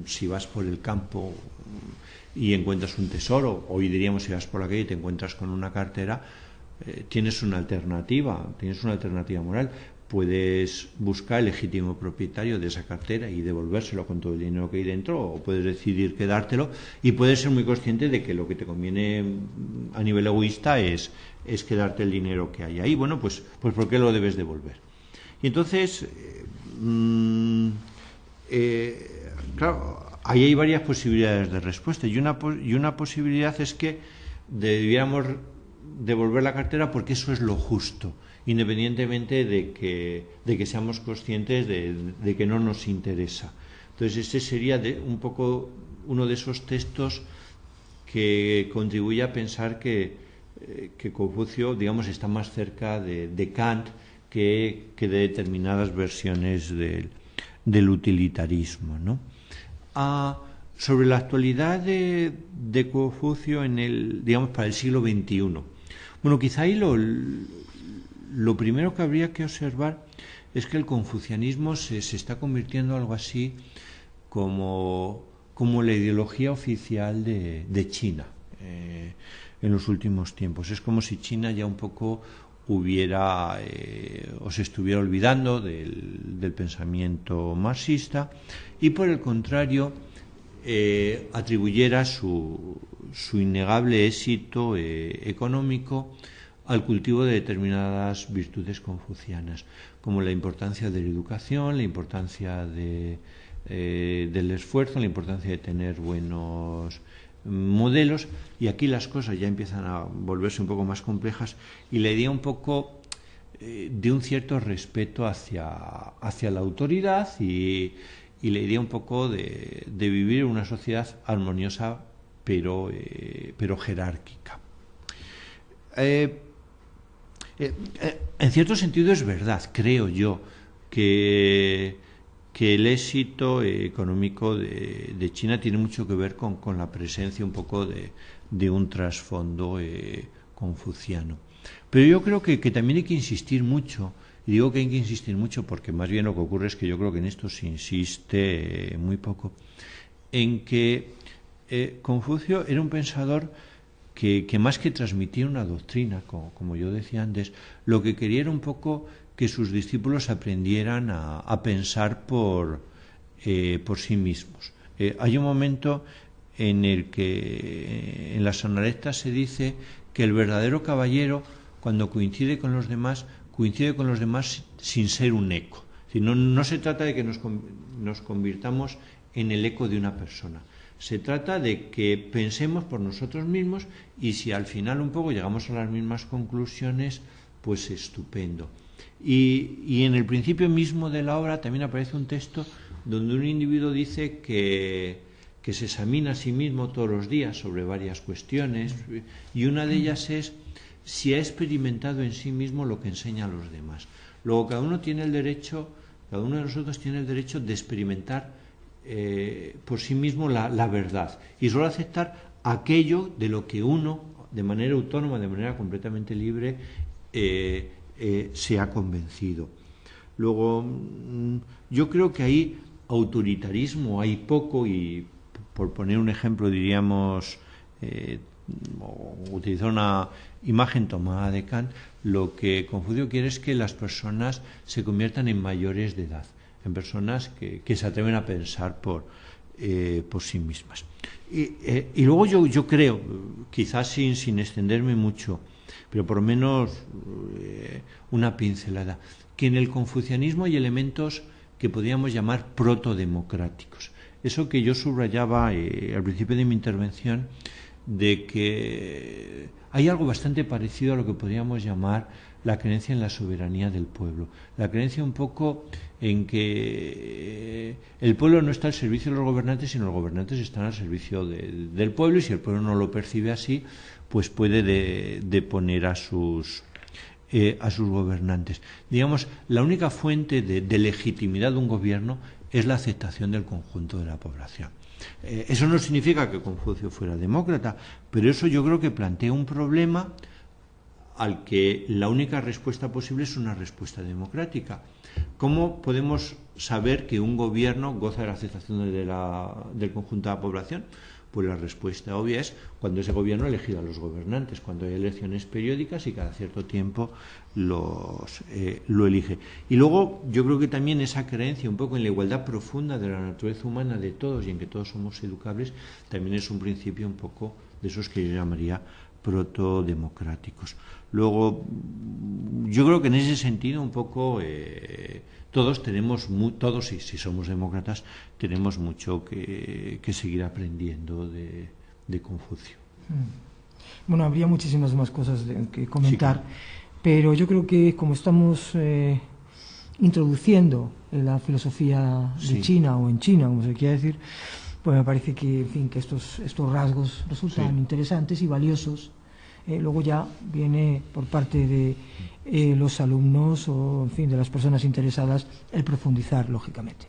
si vas por el campo y encuentras un tesoro, hoy diríamos si vas por la calle y te encuentras con una cartera, tienes una alternativa moral. Puedes buscar el legítimo propietario de esa cartera y devolvérselo con todo el dinero que hay dentro, o puedes decidir quedártelo, y puedes ser muy consciente de que lo que te conviene a nivel egoísta es quedarte el dinero que hay ahí. Bueno, pues ¿por qué lo debes devolver? Y entonces, claro, ahí hay varias posibilidades de respuesta y una posibilidad es que debiéramos devolver la cartera porque eso es lo justo, independientemente de que seamos conscientes de que no nos interesa. Entonces ese sería un poco uno de esos textos que contribuye a pensar que Confucio, digamos, está más cerca de Kant que de determinadas versiones del utilitarismo, ¿no? Sobre la actualidad de Confucio digamos, para el siglo XXI. Bueno, quizá ahí lo primero que habría que observar es que el confucianismo se está convirtiendo en algo así como la ideología oficial de China en los últimos tiempos. Es como si China ya un poco o se estuviera olvidando del pensamiento marxista y por el contrario atribuyera su innegable éxito económico al cultivo de determinadas virtudes confucianas, como la importancia de la educación, la importancia del esfuerzo, la importancia de tener buenos modelos, y aquí las cosas ya empiezan a volverse un poco más complejas y la idea un poco de un cierto respeto hacia la autoridad y la idea un poco de vivir en una sociedad armoniosa pero jerárquica. En cierto sentido es verdad, creo yo, que el éxito económico de China tiene mucho que ver con la presencia un poco de un trasfondo confuciano. Pero yo creo que también hay que insistir mucho, y digo que hay que insistir mucho porque más bien lo que ocurre es que yo creo que en esto se insiste muy poco, en que Confucio era un pensador que más que transmitir una doctrina, como yo decía antes, lo que quería era un poco que sus discípulos aprendieran a pensar por sí mismos. Hay un momento en el que en las sonaretas se dice que el verdadero caballero, cuando coincide con los demás sin ser un eco. Es decir, no se trata de que nos convirtamos en el eco de una persona. Se trata de que pensemos por nosotros mismos y si al final un poco llegamos a las mismas conclusiones, pues estupendo. Y en el principio mismo de la obra también aparece un texto donde un individuo dice que se examina a sí mismo todos los días sobre varias cuestiones y una de ellas es si ha experimentado en sí mismo lo que enseña a los demás. Luego cada uno de nosotros tiene el derecho de experimentar por sí mismo la verdad y solo aceptar aquello de lo que uno, de manera autónoma, de manera completamente libre, se ha convencido. Luego, yo creo que ahí autoritarismo hay poco y, por poner un ejemplo, diríamos, utilizar una imagen tomada de Kant, lo que Confucio quiere es que las personas se conviertan en mayores de edad, en personas que se atreven a pensar por sí mismas. Y luego yo creo, quizás sin extenderme mucho, pero por lo menos una pincelada, que en el confucianismo hay elementos que podríamos llamar protodemocráticos. Eso que yo subrayaba al principio de mi intervención, de que hay algo bastante parecido a lo que podríamos llamar la creencia en la soberanía del pueblo, la creencia un poco en que el pueblo no está al servicio de los gobernantes, sino los gobernantes están al servicio del pueblo, y si el pueblo no lo percibe así, pues puede deponer a sus gobernantes. Digamos, la única fuente de legitimidad de un gobierno es la aceptación del conjunto de la población. Eso no significa que Confucio fuera demócrata, pero eso yo creo que plantea un problema al que la única respuesta posible es una respuesta democrática. ¿Cómo podemos saber que un gobierno goza de la aceptación del conjunto de la población? Pues la respuesta obvia es cuando ese gobierno ha elegido a los gobernantes, cuando hay elecciones periódicas y cada cierto tiempo lo elige. Y luego yo creo que también esa creencia un poco en la igualdad profunda de la naturaleza humana de todos y en que todos somos educables, también es un principio un poco de esos que yo llamaría protodemocráticos. Luego, yo creo que en ese sentido un poco todos tenemos, todos si somos demócratas, tenemos mucho que seguir aprendiendo de Confucio. Bueno, habría muchísimas más cosas que comentar, sí, pero yo creo que como estamos introduciendo en la filosofía de China, o en China, como se quiera decir, pues me parece que, en fin, que estos rasgos resultan interesantes y valiosos. Luego ya viene por parte de los alumnos o, en fin, de las personas interesadas el profundizar, lógicamente.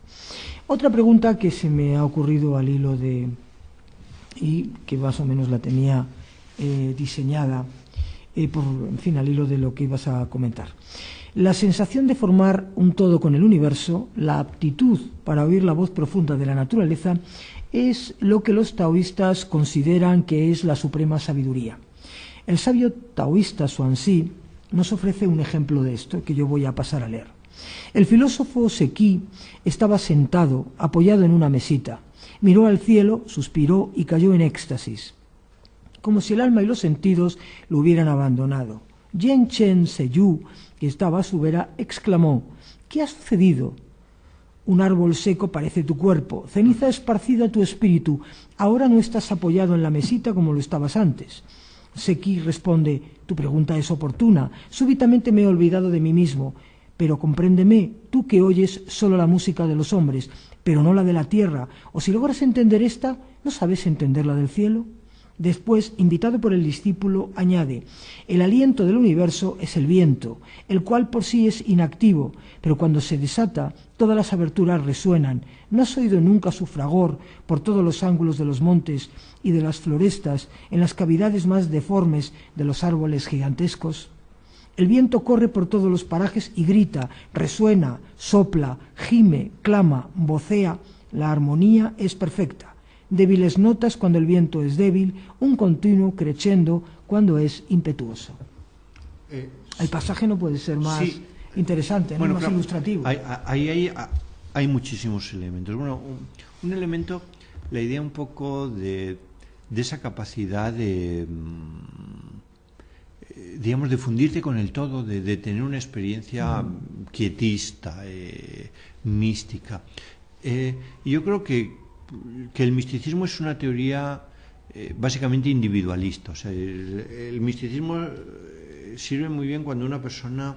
Otra pregunta que se me ha ocurrido al hilo y que más o menos la tenía diseñada en fin, al hilo de lo que ibas a comentar. La sensación de formar un todo con el universo, la aptitud para oír la voz profunda de la naturaleza, es lo que los taoístas consideran que es la suprema sabiduría. El sabio taoísta Xuanzhi nos ofrece un ejemplo de esto que yo voy a pasar a leer. El filósofo Sequi estaba sentado, apoyado en una mesita. Miró al cielo, suspiró y cayó en éxtasis, como si el alma y los sentidos lo hubieran abandonado. Yen Chen Seyu, que estaba a su vera, exclamó: ¿qué ha sucedido? Un árbol seco parece tu cuerpo, ceniza esparcida tu espíritu. Ahora no estás apoyado en la mesita como lo estabas antes. Sequi responde: tu pregunta es oportuna. Súbitamente me he olvidado de mí mismo. Pero compréndeme, tú que oyes solo la música de los hombres, pero no la de la tierra, o si logras entender esta, ¿no sabes entender la del cielo? Después, invitado por el discípulo, añade: el aliento del universo es el viento, el cual por sí es inactivo, pero cuando se desata, todas las aberturas resuenan. ¿No has oído nunca su fragor por todos los ángulos de los montes y de las florestas, en las cavidades más deformes de los árboles gigantescos? El viento corre por todos los parajes y grita, resuena, sopla, gime, clama, vocea. La armonía es perfecta. Débiles notas cuando el viento es débil, un continuo crescendo cuando es impetuoso. El pasaje no puede ser más interesante, ¿no? Más ilustrativo. Hay muchísimos elementos. Bueno, un elemento, la idea un poco de esa capacidad de, digamos, de fundirte con el todo, de tener una experiencia quietista, mística. Y yo creo que el misticismo es una teoría básicamente individualista. O sea, el misticismo sirve muy bien cuando una persona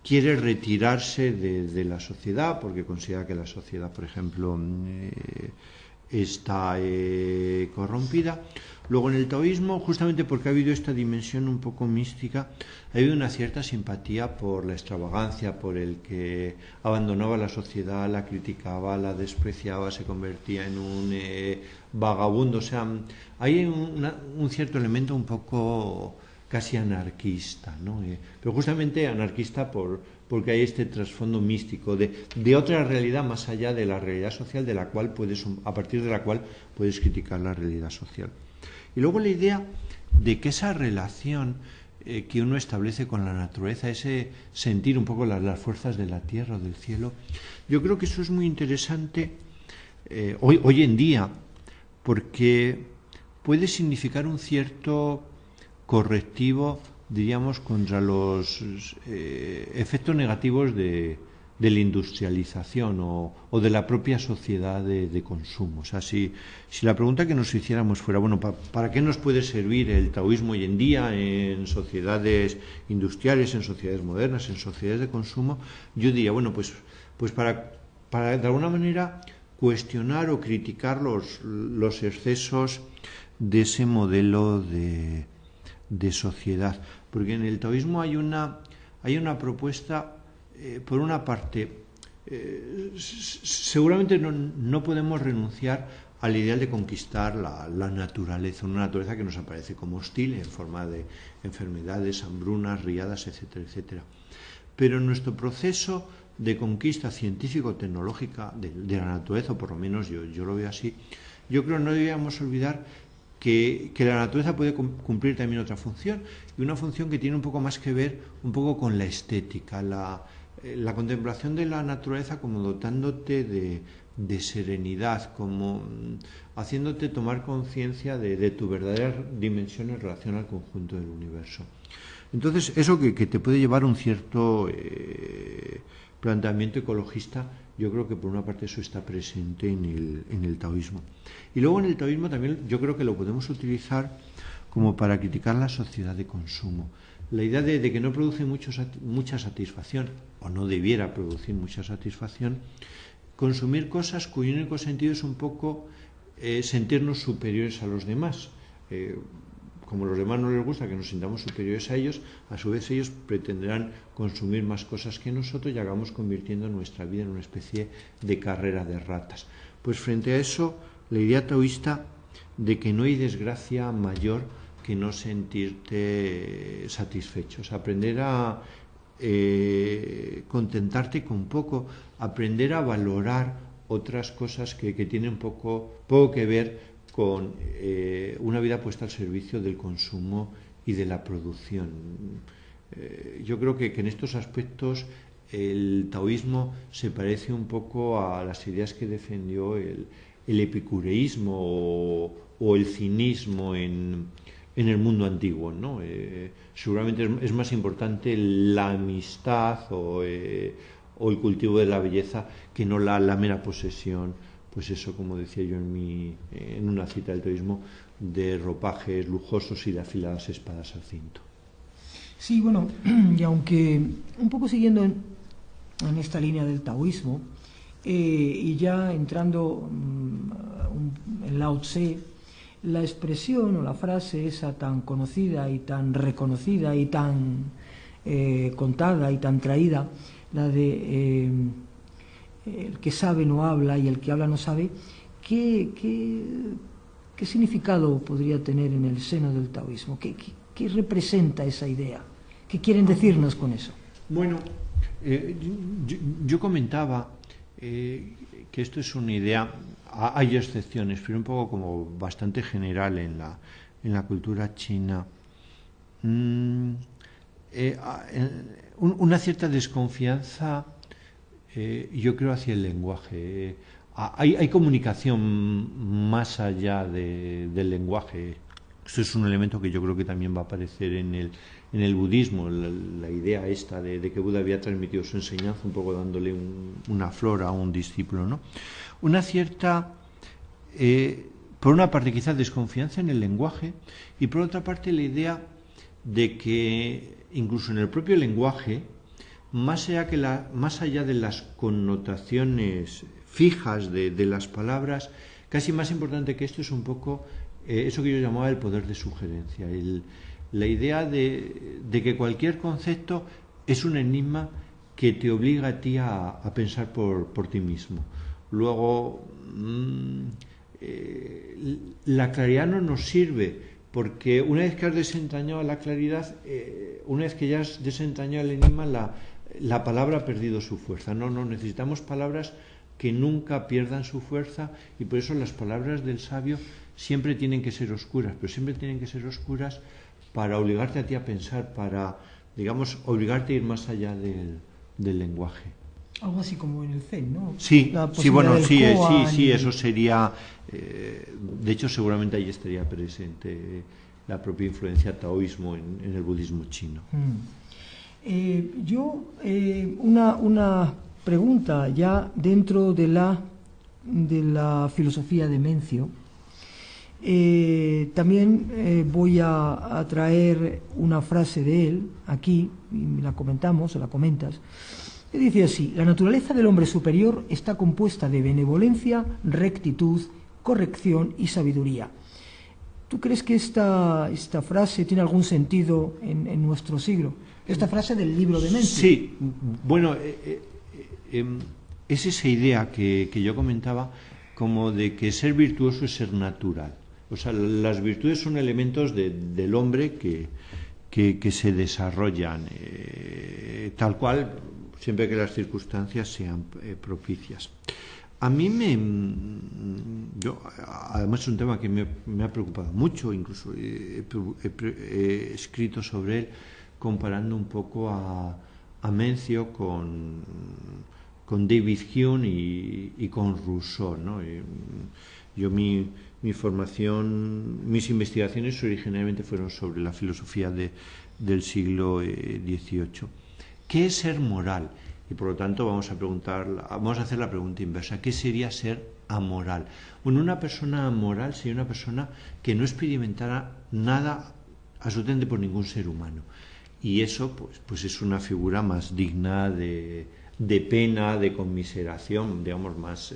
quiere retirarse de la sociedad porque considera que la sociedad, por ejemplo, está corrompida. Luego en el taoísmo, justamente porque ha habido esta dimensión un poco mística, ha habido una cierta simpatía por la extravagancia, por el que abandonaba la sociedad, la criticaba, la despreciaba, se convertía en un vagabundo. O sea, hay un cierto elemento un poco casi anarquista, ¿no? Pero justamente anarquista porque hay este trasfondo místico de otra realidad más allá de la realidad social a partir de la cual puedes criticar la realidad social. Y luego la idea de que esa relación que uno establece con la naturaleza, ese sentir un poco las fuerzas de la tierra o del cielo, yo creo que eso es muy interesante hoy en día, porque puede significar un cierto correctivo, diríamos, contra los efectos negativos de la industrialización o de la propia sociedad de consumo. O sea, si la pregunta que nos hiciéramos fuera, bueno, ¿para qué nos puede servir el taoísmo hoy en día en sociedades industriales, en sociedades modernas, en sociedades de consumo? Yo diría, bueno, pues para de alguna manera cuestionar o criticar los excesos de ese modelo de sociedad. Porque en el taoísmo hay una propuesta. Por una parte, seguramente no podemos renunciar al ideal de conquistar la naturaleza, una naturaleza que nos aparece como hostil en forma de enfermedades, hambrunas, riadas, etcétera, etcétera. Pero en nuestro proceso de conquista científico-tecnológica de la naturaleza, o por lo menos yo lo veo así, yo creo que no deberíamos olvidar que la naturaleza puede cumplir también otra función, y una función que tiene un poco más que ver un poco con la estética, la contemplación de la naturaleza como dotándote de serenidad, como haciéndote tomar conciencia de tu verdadera dimensión en relación al conjunto del universo. Entonces, eso que te puede llevar a un cierto planteamiento ecologista, yo creo que por una parte eso está presente en el taoísmo. Y luego en el taoísmo también yo creo que lo podemos utilizar como para criticar la sociedad de consumo. La idea de que no produce mucha satisfacción, o no debiera producir mucha satisfacción, consumir cosas cuyo único sentido es un poco sentirnos superiores a los demás. Como a los demás no les gusta que nos sintamos superiores a ellos, a su vez ellos pretenderán consumir más cosas que nosotros y acabamos convirtiendo nuestra vida en una especie de carrera de ratas. Pues frente a eso, la idea taoísta de que no hay desgracia mayor que no sentirte satisfechos, aprender a contentarte con poco, aprender a valorar otras cosas que tienen poco que ver con una vida puesta al servicio del consumo y de la producción. Yo creo que en estos aspectos el taoísmo se parece un poco a las ideas que defendió el epicureísmo o el cinismo en el mundo antiguo, ¿no? Seguramente es más importante la amistad o el cultivo de la belleza que no la mera posesión, pues eso, como decía yo en una cita del taoísmo, de ropajes lujosos y de afiladas espadas al cinto. Sí, bueno, y aunque un poco siguiendo en esta línea del taoísmo, y ya entrando en Lao Tse, la expresión o la frase esa tan conocida y tan reconocida y tan contada y tan traída, la de el que sabe no habla y el que habla no sabe, ¿qué significado podría tener en el seno del taoísmo? ¿Qué representa esa idea? ¿Qué quieren decirnos con eso? Bueno, yo comentaba que esto es una idea, hay excepciones, pero un poco como bastante general en la cultura china. Una cierta desconfianza, yo creo, hacia el lenguaje. Hay comunicación más allá del lenguaje. Esto es un elemento que yo creo que también va a aparecer en el budismo, la idea esta de que Buda había transmitido su enseñanza un poco dándole una flor a un discípulo, ¿no? Una cierta, por una parte quizás desconfianza en el lenguaje y por otra parte la idea de que incluso en el propio lenguaje, más allá de las connotaciones fijas de las palabras, casi más importante que esto es un poco eso que yo llamaba el poder de sugerencia, la idea de que cualquier concepto es un enigma que te obliga a ti a pensar por ti mismo. Luego, la claridad no nos sirve, porque una vez que has desentrañado la claridad, una vez que ya has desentrañado el enigma, la palabra ha perdido su fuerza. No, necesitamos palabras que nunca pierdan su fuerza, y por eso las palabras del sabio siempre tienen que ser oscuras, pero siempre tienen que ser oscuras para obligarte a ti a pensar, para, digamos, obligarte a ir más allá del lenguaje. Algo así como en el Zen, ¿no? Sí, eso sería, de hecho seguramente ahí estaría presente la propia influencia taoísmo en el budismo chino. Una pregunta ya dentro de la filosofía de Mencio. También voy a traer una frase de él aquí, y la comentas, que dice así: la naturaleza del hombre superior está compuesta de benevolencia, rectitud, corrección y sabiduría. ¿Tú crees que esta frase tiene algún sentido en nuestro siglo? Esta frase del libro de Mencio. Sí, bueno, es esa idea que yo comentaba, como de que ser virtuoso es ser natural. O sea, las virtudes son elementos del hombre que se desarrollan tal cual, siempre que las circunstancias sean propicias. A mí además es un tema que me ha preocupado mucho, incluso he escrito sobre él comparando un poco a Mencio David Hume y con Rousseau, ¿no? Yo mi formación, mis investigaciones originalmente fueron sobre la filosofía del siglo XVIII. ¿Qué es ser moral? Y por lo tanto vamos a hacer la pregunta inversa. ¿Qué sería ser amoral? Bueno, una persona amoral sería una persona que no experimentara nada absolutamente por ningún ser humano. Y eso pues es una figura más digna de pena, de conmiseración, digamos, más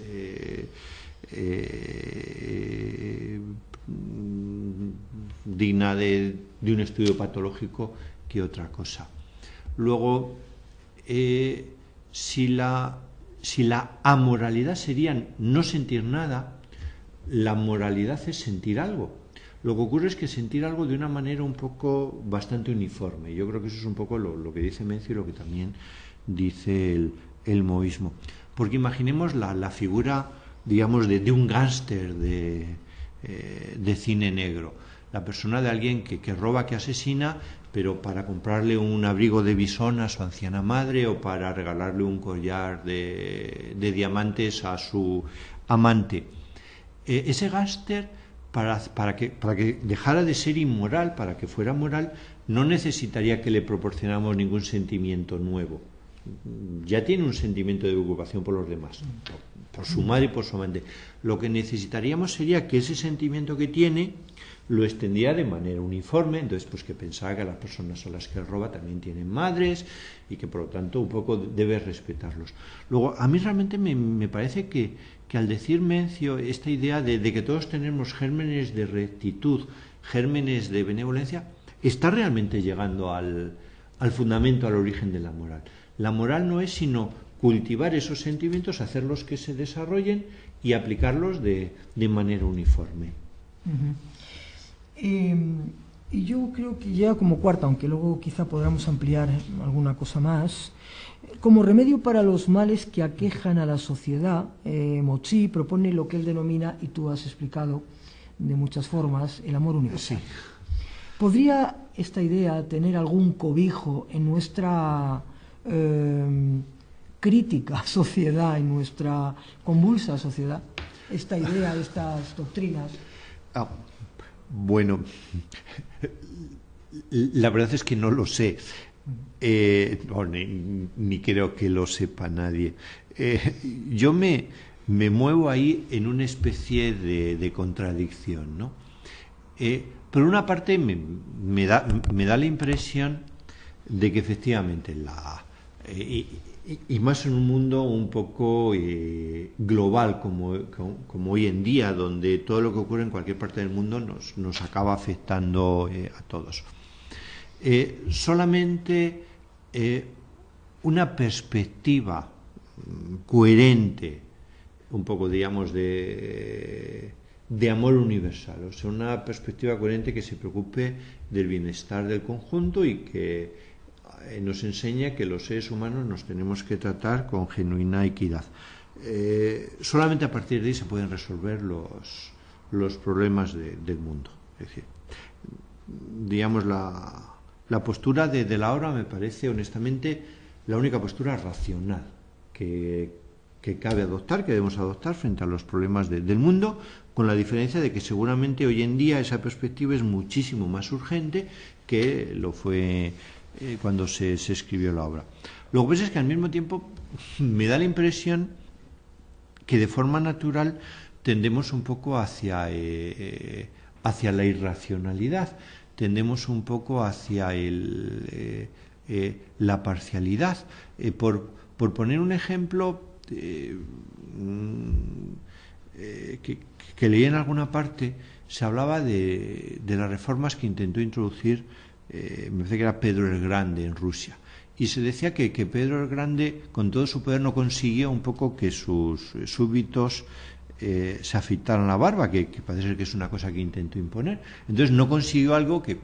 digna de un estudio patológico que otra cosa. Luego, si la amoralidad sería no sentir nada, la moralidad es sentir algo. Lo que ocurre es que sentir algo de una manera un poco bastante uniforme. Yo creo que eso es un poco lo que dice Mencio y lo que también dice el moísmo. Porque imaginemos la figura, digamos, de un gángster de cine negro. La persona de alguien que roba, que asesina, pero para comprarle un abrigo de bisón a su anciana madre o para regalarle un collar de diamantes a su amante. Ese gángster, para que dejara de ser inmoral, para que fuera moral, no necesitaría que le proporcionáramos ningún sentimiento nuevo. Ya tiene un sentimiento de preocupación por los demás, por su madre y por su amante. Lo que necesitaríamos sería que ese sentimiento que tiene lo extendía de manera uniforme, entonces pues que pensaba que las personas a las que roba también tienen madres y que por lo tanto un poco debe respetarlos. Luego, a mí realmente me parece que al decir Mencio esta idea de que todos tenemos gérmenes de rectitud, gérmenes de benevolencia, está realmente llegando al fundamento, al origen de la moral. La moral no es sino cultivar esos sentimientos, hacerlos que se desarrollen y aplicarlos de manera uniforme. Uh-huh. Y yo creo que ya como cuarta, aunque luego quizá podamos ampliar alguna cosa más, como remedio para los males que aquejan a la sociedad, Mochi propone lo que él denomina, y tú has explicado de muchas formas, el amor universal. Sí. ¿Podría esta idea tener algún cobijo en nuestra crítica sociedad, en nuestra convulsa sociedad? Esta idea, estas doctrinas. Bueno, la verdad es que no lo sé, ni creo que lo sepa nadie. Yo me muevo ahí en una especie de contradicción, ¿no? Por una parte me da la impresión de que efectivamente y más en un mundo un poco global como hoy en día, donde todo lo que ocurre en cualquier parte del mundo nos acaba afectando a todos. Solamente una perspectiva coherente, un poco, digamos, de amor universal, o sea, una perspectiva coherente que se preocupe del bienestar del conjunto y que nos enseña que los seres humanos nos tenemos que tratar con genuina equidad. Solamente a partir de ahí se pueden resolver los problemas del mundo. Es decir, digamos, la postura de la obra me parece honestamente la única postura racional que cabe adoptar, que debemos adoptar frente a los problemas del mundo, con la diferencia de que seguramente hoy en día esa perspectiva es muchísimo más urgente que lo fue cuando se escribió la obra. Lo que pasa es que al mismo tiempo me da la impresión que de forma natural tendemos un poco hacia la irracionalidad, tendemos un poco hacia la parcialidad. Por poner un ejemplo que leí en alguna parte, se hablaba de las reformas que intentó introducir, me parece que era Pedro el Grande en Rusia, y se decía que Pedro el Grande con todo su poder no consiguió un poco que sus súbditos se afeitaran la barba, que parece ser que es una cosa que intentó imponer. Entonces no consiguió algo que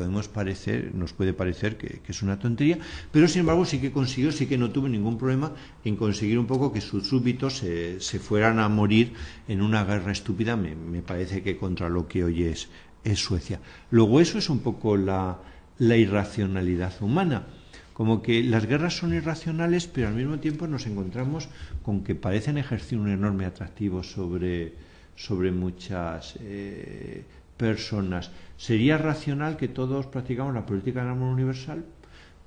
nos puede parecer que es una tontería, pero sin embargo sí que consiguió, sí que no tuvo ningún problema en conseguir un poco que sus súbditos se fueran a morir en una guerra estúpida, me parece que contra lo que hoy es Suecia. Luego eso es un poco la irracionalidad humana. como que las guerras son irracionales, pero al mismo tiempo nos encontramos con que parecen ejercer un enorme atractivo sobre muchas personas. Sería racional que todos practicamos la política del amor universal,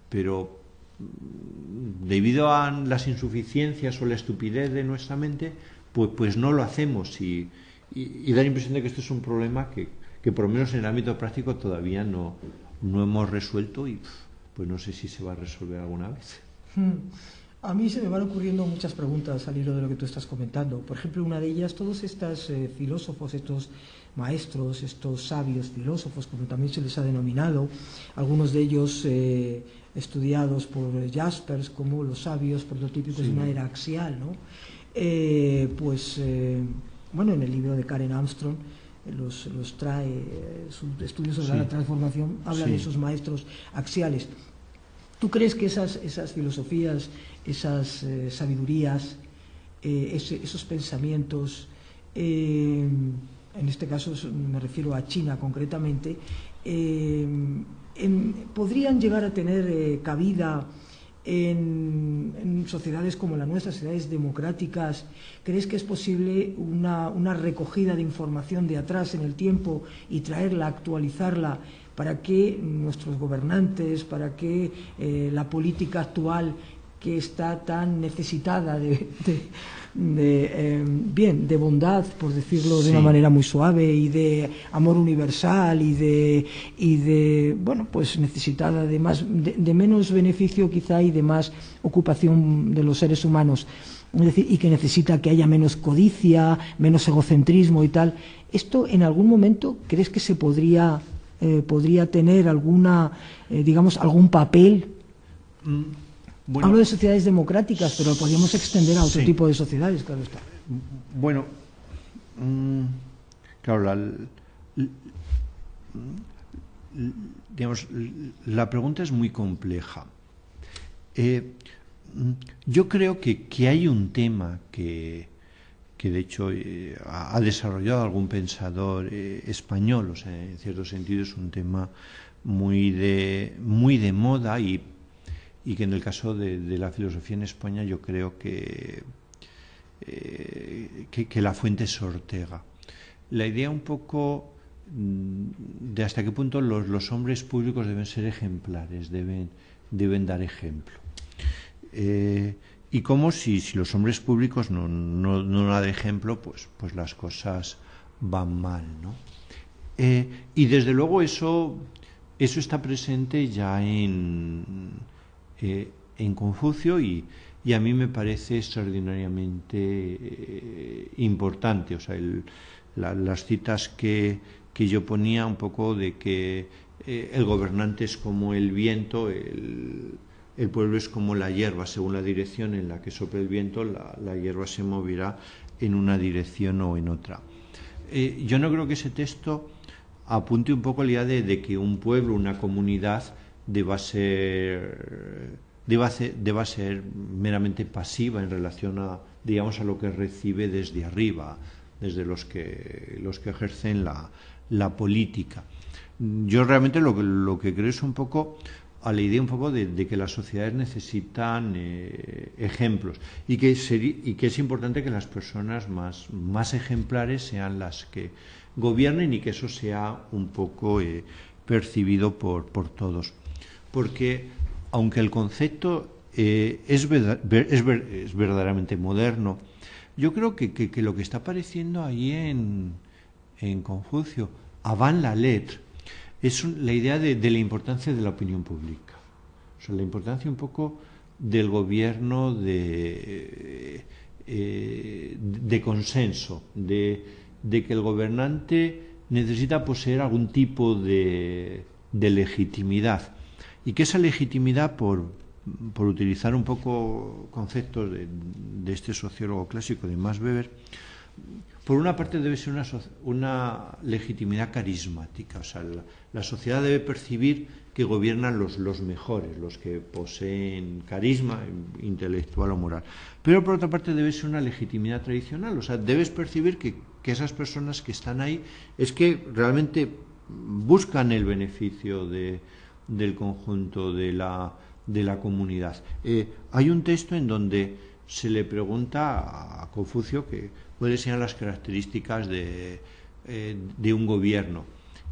pero debido a las insuficiencias o la estupidez de nuestra mente, pues no lo hacemos y da la impresión de que esto es un problema que por lo menos en el ámbito práctico todavía no hemos resuelto y pues no sé si se va a resolver alguna vez. A mí se me van ocurriendo muchas preguntas al hilo de lo que tú estás comentando. Por ejemplo, una de ellas, todos estos filósofos, estos maestros, estos sabios filósofos, como también se les ha denominado, algunos de ellos estudiados por Jaspers como los sabios prototípicos de una era axial, ¿no? Bueno, en el libro de Karen Armstrong los trae, sus estudios sobre la transformación, habla de esos maestros axiales. ¿Tú crees que esas filosofías, esas sabidurías, esos pensamientos, en este caso me refiero a China concretamente, podrían llegar a tener cabida en sociedades como la nuestra, sociedades democráticas? ¿Crees que es posible una recogida de información de atrás en el tiempo y traerla, actualizarla, para que nuestros gobernantes, para que la política actual, que está tan necesitada de bondad, por decirlo de una manera muy suave, y de amor universal, y de bueno, pues necesitada de menos beneficio quizá y de más ocupación de los seres humanos, es decir, y que necesita que haya menos codicia, menos egocentrismo y tal? ¿Esto en algún momento crees que se podría tener alguna, digamos, algún papel? Bueno, hablo de sociedades democráticas, pero lo podríamos extender a otro tipo de sociedades, claro está. Bueno, claro, digamos, la pregunta es muy compleja. Yo creo que hay un tema que de hecho ha desarrollado algún pensador español, o sea, en cierto sentido es un tema muy de moda y que en el caso de la filosofía en España yo creo que la fuente es Ortega. La idea un poco de hasta qué punto los hombres públicos deben ser ejemplares, deben dar ejemplo. Y como si los hombres públicos no dan ejemplo, pues las cosas van mal, ¿no? Y desde luego eso está presente ya en Confucio y a mí me parece extraordinariamente importante. O sea, las citas que yo ponía un poco de que el gobernante es como el viento, el pueblo es como la hierba, según la dirección en la que sople el viento, la hierba se moverá en una dirección o en otra. Yo no creo que ese texto apunte un poco la idea de que un pueblo, una comunidad, deba ser meramente pasiva en relación a lo que recibe desde arriba, desde los que ejercen la política. Yo realmente lo que creo es un poco a la idea un poco de que las sociedades necesitan ejemplos y que es importante que las personas más ejemplares sean las que gobiernen y que eso sea un poco percibido por todos. Porque aunque el concepto es verdaderamente moderno, yo creo que lo que está apareciendo ahí en Confucio, avant la lettre, es la idea de la importancia de la opinión pública. O sea, la importancia un poco del gobierno de consenso, de que el gobernante necesita poseer algún tipo de legitimidad y que esa legitimidad, por utilizar un poco conceptos de este sociólogo clásico de Max Weber, por una parte debe ser una legitimidad carismática. O sea, la sociedad debe percibir que gobiernan los mejores, los que poseen carisma intelectual o moral. Pero por otra parte debe ser una legitimidad tradicional. O sea, debes percibir que esas personas que están ahí es que realmente buscan el beneficio del conjunto de la la comunidad. Hay un texto en donde se le pregunta a Confucio cuáles sean las características de un gobierno,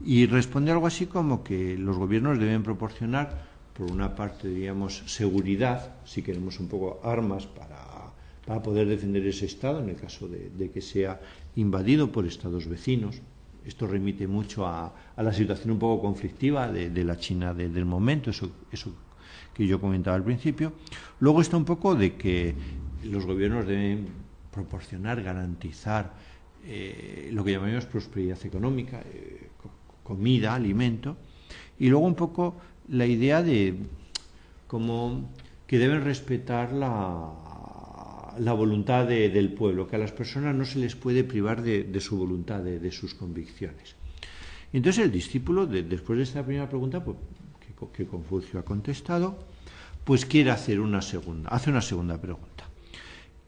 y responde algo así como que los gobiernos deben proporcionar, por una parte, diríamos, seguridad, si queremos un poco armas para poder defender ese Estado en el caso de que sea invadido por Estados vecinos. Esto remite mucho a la situación un poco conflictiva de la China del momento, eso que yo comentaba al principio. Luego está un poco de que los gobiernos deben proporcionar, garantizar lo que llamamos prosperidad económica, comida, alimento, y luego un poco la idea de como que deben respetar la voluntad del pueblo, que a las personas no se les puede privar de su voluntad, de sus convicciones. Y entonces el discípulo, después de esta primera pregunta, pues, que Confucio ha contestado, pues quiere hacer una segunda pregunta.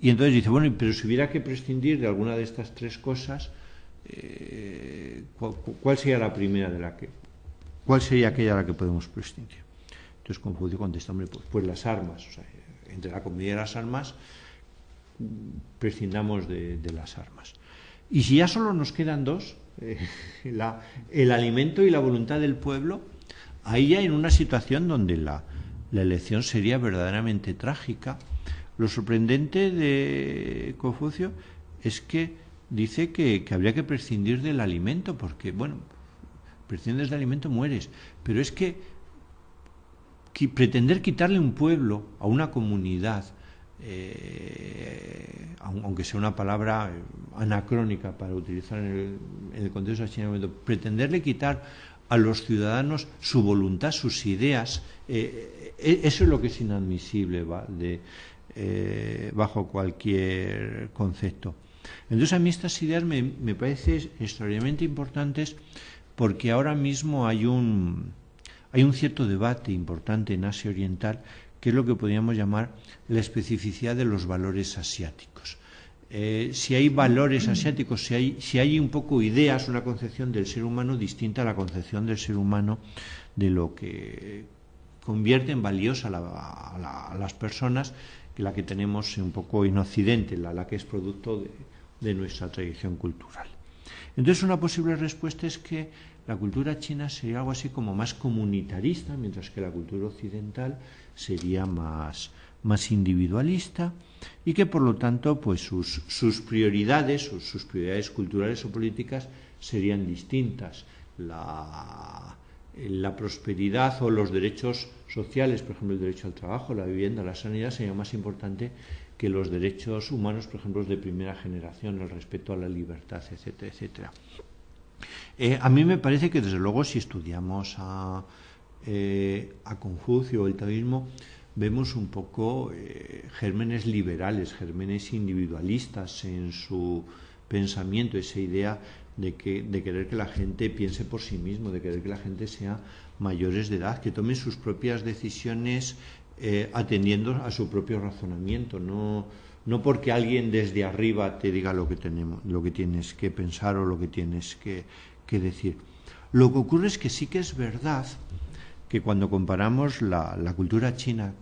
Y entonces dice, bueno, pero si hubiera que prescindir de alguna de estas tres cosas, ¿cuál sería la primera cuál sería aquella de la que podemos prescindir? Entonces Confucio contesta, hombre, pues las armas, o sea, entre la comida y las armas, prescindamos de las armas. Y si ya solo nos quedan dos, el alimento y la voluntad del pueblo, ahí ya en una situación donde la elección sería verdaderamente trágica. Lo sorprendente de Confucio es que dice que habría que prescindir del alimento, porque, bueno, prescindes del alimento, mueres. Pero es que pretender quitarle un pueblo a una comunidad, aunque sea una palabra anacrónica para utilizar en el contexto de China, pretenderle quitar a los ciudadanos su voluntad, sus ideas, eso es lo que es inadmisible bajo cualquier concepto. Entonces a mí estas ideas me parecen extraordinariamente importantes, porque ahora mismo hay un cierto debate importante en Asia Oriental, que es lo que podríamos llamar la especificidad de los valores asiáticos. Si hay valores asiáticos, si hay un poco ideas, una concepción del ser humano distinta a la concepción del ser humano de lo que convierte en valiosa a las personas, que la que tenemos un poco en Occidente, la que es producto de nuestra tradición cultural. Entonces una posible respuesta es que la cultura china sería algo así como más comunitarista, mientras que la cultura occidental sería más individualista, y que por lo tanto pues sus prioridades, sus prioridades culturales o políticas serían distintas. La prosperidad o los derechos sociales, por ejemplo el derecho al trabajo, la vivienda, la sanidad, sería más importante que los derechos humanos, por ejemplo, de primera generación, el respeto a la libertad, etcétera, etcétera. A mí me parece que, desde luego, si estudiamos a Confucio o el taoísmo, vemos un poco gérmenes liberales, gérmenes individualistas en su pensamiento, esa idea de querer que la gente piense por sí mismo, de querer que la gente sea mayores de edad, que tomen sus propias decisiones atendiendo a su propio razonamiento, no porque alguien desde arriba te diga lo que tienes que pensar o lo que tienes que decir. Lo que ocurre es que sí que es verdad que cuando comparamos la cultura china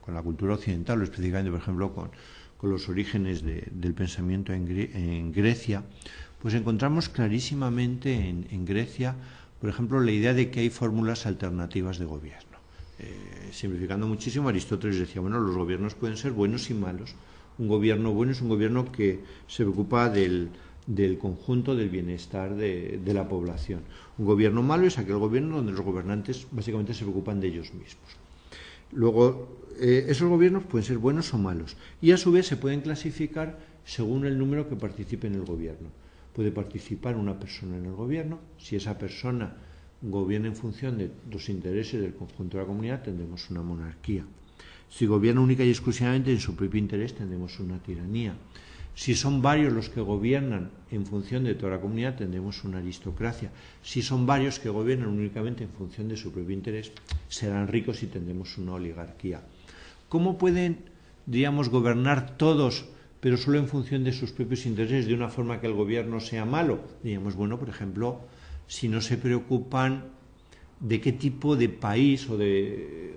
con la cultura occidental, o específicamente, por ejemplo, con los orígenes del pensamiento en Grecia, pues encontramos clarísimamente en Grecia, por ejemplo, la idea de que hay fórmulas alternativas de gobierno. Simplificando muchísimo, Aristóteles decía, bueno, los gobiernos pueden ser buenos y malos. Un gobierno bueno es un gobierno que se preocupa del conjunto del bienestar de la población. Un gobierno malo es aquel gobierno donde los gobernantes básicamente se preocupan de ellos mismos. Luego, esos gobiernos pueden ser buenos o malos, y a su vez se pueden clasificar según el número que participe en el gobierno. Puede participar una persona en el gobierno. Si esa persona gobierna en función de los intereses del conjunto de la comunidad, tendremos una monarquía. Si gobierna única y exclusivamente en su propio interés, tendremos una tiranía. Si son varios los que gobiernan en función de toda la comunidad, tendremos una aristocracia. Si son varios que gobiernan únicamente en función de su propio interés, serán ricos y tendremos una oligarquía. ¿Cómo pueden, digamos, gobernar todos, pero solo en función de sus propios intereses, de una forma que el gobierno sea malo? Digamos, bueno, por ejemplo, si no se preocupan de qué tipo de país o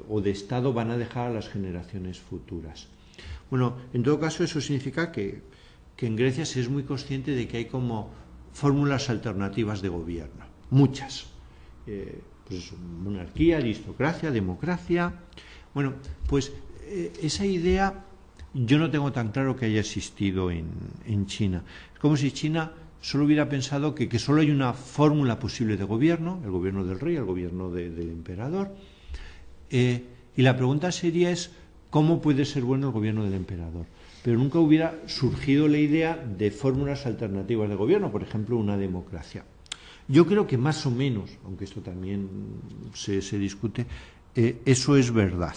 o de Estado van a dejar a las generaciones futuras. Bueno, en todo caso eso significa que en Grecia se es muy consciente de que hay como fórmulas alternativas de gobierno, muchas. Pues eso, monarquía, aristocracia, democracia. Bueno, pues esa idea yo no tengo tan claro que haya existido en China. Es como si China solo hubiera pensado que solo hay una fórmula posible de gobierno, el gobierno del rey, el gobierno del emperador. Y la pregunta seria es, ¿cómo puede ser bueno el gobierno del emperador? Pero nunca hubiera surgido la idea de fórmulas alternativas de gobierno, por ejemplo, una democracia. Yo creo que más o menos, aunque esto también se discute, eso es verdad.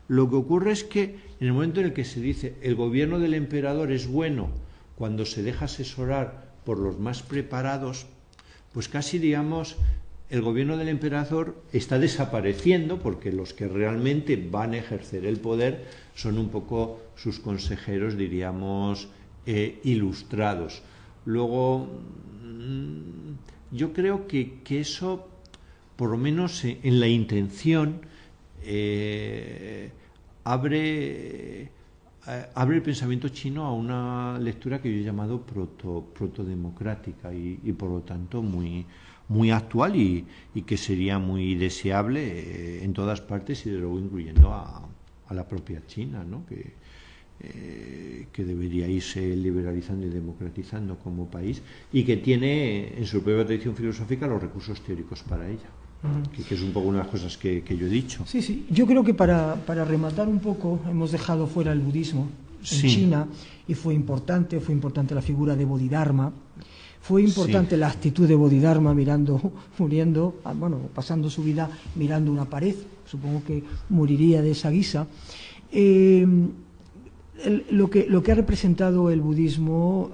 Lo que ocurre es que en el momento en el que se dice el gobierno del emperador es bueno cuando se deja asesorar por los más preparados, pues casi digamos el gobierno del emperador está desapareciendo porque los que realmente van a ejercer el poder son un poco sus consejeros, diríamos, ilustrados. Luego, yo creo que eso, por lo menos en la intención, abre el pensamiento chino a una lectura que yo he llamado protodemocrática y por lo tanto muy actual y que sería muy deseable en todas partes y de luego incluyendo a la propia China, ¿no? Que debería irse liberalizando y democratizando como país y que tiene en su propia tradición filosófica los recursos teóricos para ella, que es un poco una de las cosas que yo he dicho. Sí, yo creo que para rematar un poco hemos dejado fuera el budismo en China y fue importante la figura de Bodhidharma. Fue importante la actitud de Bodhidharma muriendo, pasando su vida mirando una pared. Supongo que moriría de esa guisa. Lo que ha representado el budismo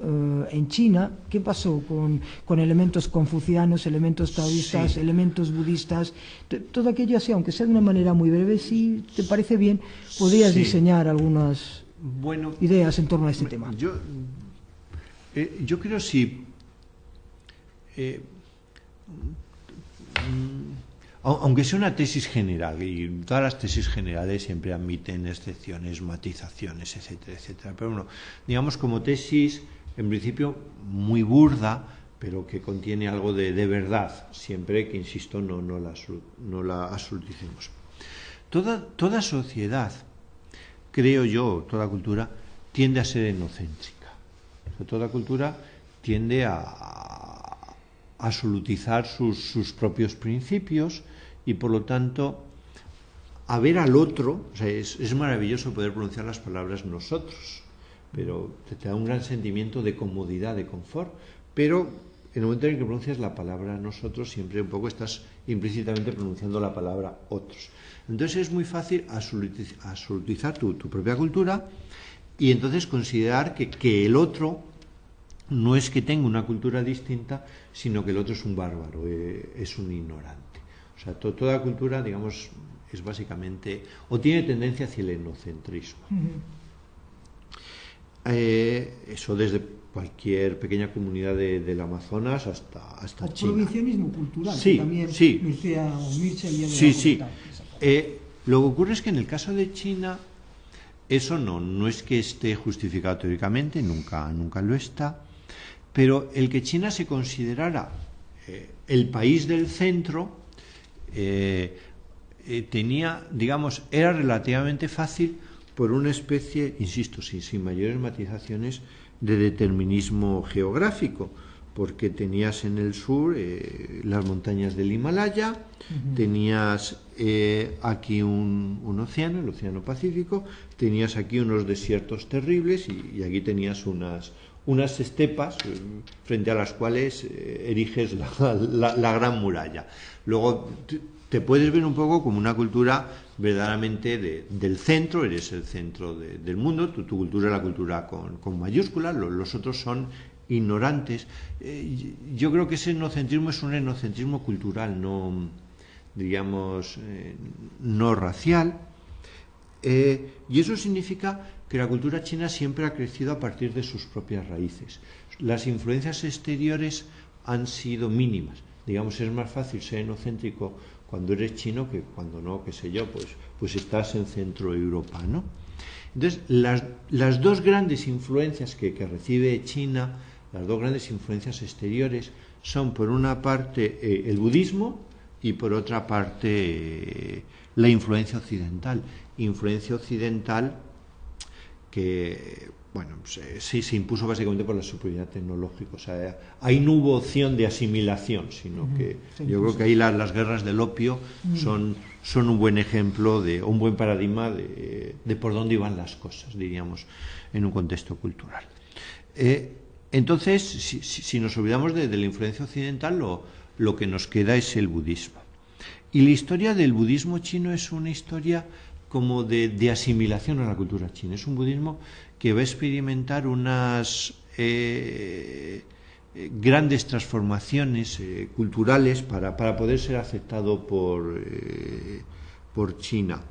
en China, ¿qué pasó con elementos confucianos, elementos taoístas, elementos budistas? Todo aquello así, aunque sea de una manera muy breve, si te parece bien, podrías diseñar algunas ideas en torno a este tema. Yo creo aunque sea una tesis general, y todas las tesis generales siempre admiten excepciones, matizaciones, etcétera, etcétera. Pero bueno, digamos como tesis, en principio muy burda, pero que contiene algo de verdad, siempre que, insisto, no la absoluticemos. Toda sociedad, creo yo, toda cultura, tiende a ser etnocéntrica. O sea, toda cultura tiende a absolutizar sus propios principios y por lo tanto a ver al otro. O sea, es maravilloso poder pronunciar las palabras nosotros, pero te da un gran sentimiento de comodidad, de confort, pero en el momento en el que pronuncias la palabra nosotros siempre un poco estás implícitamente pronunciando la palabra otros. Entonces es muy fácil absolutizar tu propia cultura y entonces considerar que el otro no es que tenga una cultura distinta, sino que el otro es un bárbaro, es un ignorante. O sea, toda cultura, digamos, es básicamente, o tiene tendencia hacia el etnocentrismo. Eso desde cualquier pequeña comunidad del Amazonas hasta China. El provincianismo cultural, sí, que también sí. Mircea había Sí. Lo que ocurre es que en el caso de China, eso no es que esté justificado teóricamente, nunca lo está, pero el que China se considerara el país del centro tenía, digamos, era relativamente fácil por una especie, insisto, sin mayores matizaciones, de determinismo geográfico, porque tenías en el sur las montañas del Himalaya, tenías aquí un océano, el Océano Pacífico, tenías aquí unos desiertos terribles y aquí tenías unas estepas frente a las cuales eriges la Gran Muralla. Luego te puedes ver un poco como una cultura verdaderamente del centro, eres el centro del mundo, tu cultura es la cultura con mayúsculas, los otros son ignorantes. Yo creo que ese etnocentrismo es un etnocentrismo cultural, no, digamos, no racial. Y eso significa que la cultura china siempre ha crecido a partir de sus propias raíces. Las influencias exteriores han sido mínimas. Digamos, es más fácil ser etnocéntrico cuando eres chino que cuando no, qué sé yo, pues estás en Centro Europa, ¿no? Entonces, las dos grandes influencias que recibe China, las dos grandes influencias exteriores, son por una parte el budismo y por otra parte la influencia occidental. Influencia occidental que, bueno, sí se impuso básicamente por la superioridad tecnológica. O sea, ahí no hubo opción de asimilación, sino que yo creo que ahí las guerras del opio son un buen ejemplo, un buen paradigma de por dónde iban las cosas, diríamos, en un contexto cultural. Entonces, si nos olvidamos de la influencia occidental, lo que nos queda es el budismo. Y la historia del budismo chino es una historia como de asimilación a la cultura china. Es un budismo que va a experimentar unas grandes transformaciones culturales para poder ser aceptado por China.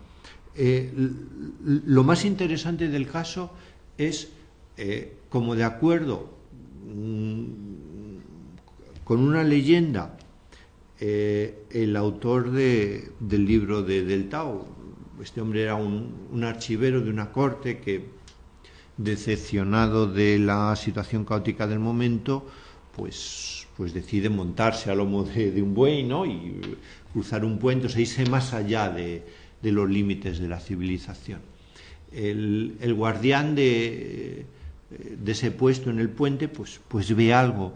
Lo más interesante del caso es, como de acuerdo con una leyenda, el autor del libro del Tao, este hombre era un archivero de una corte que, decepcionado de la situación caótica del momento, pues decide montarse a lomo de un buey, ¿no? Y cruzar un puente, o sea, irse más allá de los límites de la civilización. El guardián de ese puesto en el puente pues ve algo,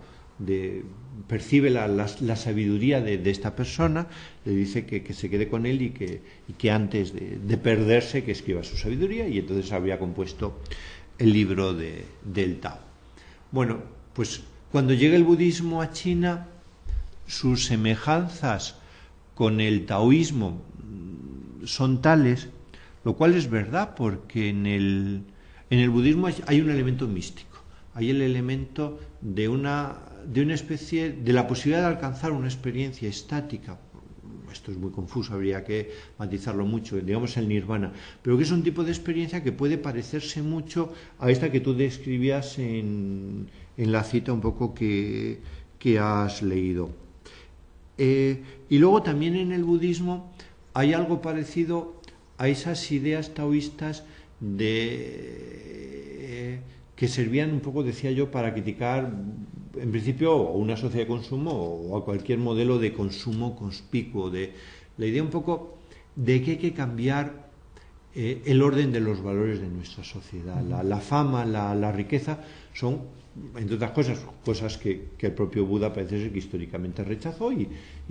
percibe la sabiduría de esta persona, le dice que se quede con él y que antes de perderse que escriba su sabiduría, y entonces habría compuesto el libro del Tao. Bueno, pues cuando llega el budismo a China, sus semejanzas con el taoísmo son tales, lo cual es verdad, porque en el budismo hay un elemento místico, hay el elemento de una especie de la posibilidad de alcanzar una experiencia estática. Esto es muy confuso, habría que matizarlo mucho, digamos el nirvana, pero que es un tipo de experiencia que puede parecerse mucho a esta que tú describías en la cita un poco que has leído. Y luego también en el budismo hay algo parecido a esas ideas taoístas que servían un poco, decía yo, para criticar en principio a una sociedad de consumo o a cualquier modelo de consumo conspicuo, de la idea un poco de que hay que cambiar el orden de los valores de nuestra sociedad. La fama, la riqueza son, entre otras cosas que el propio Buda parece ser que históricamente rechazó y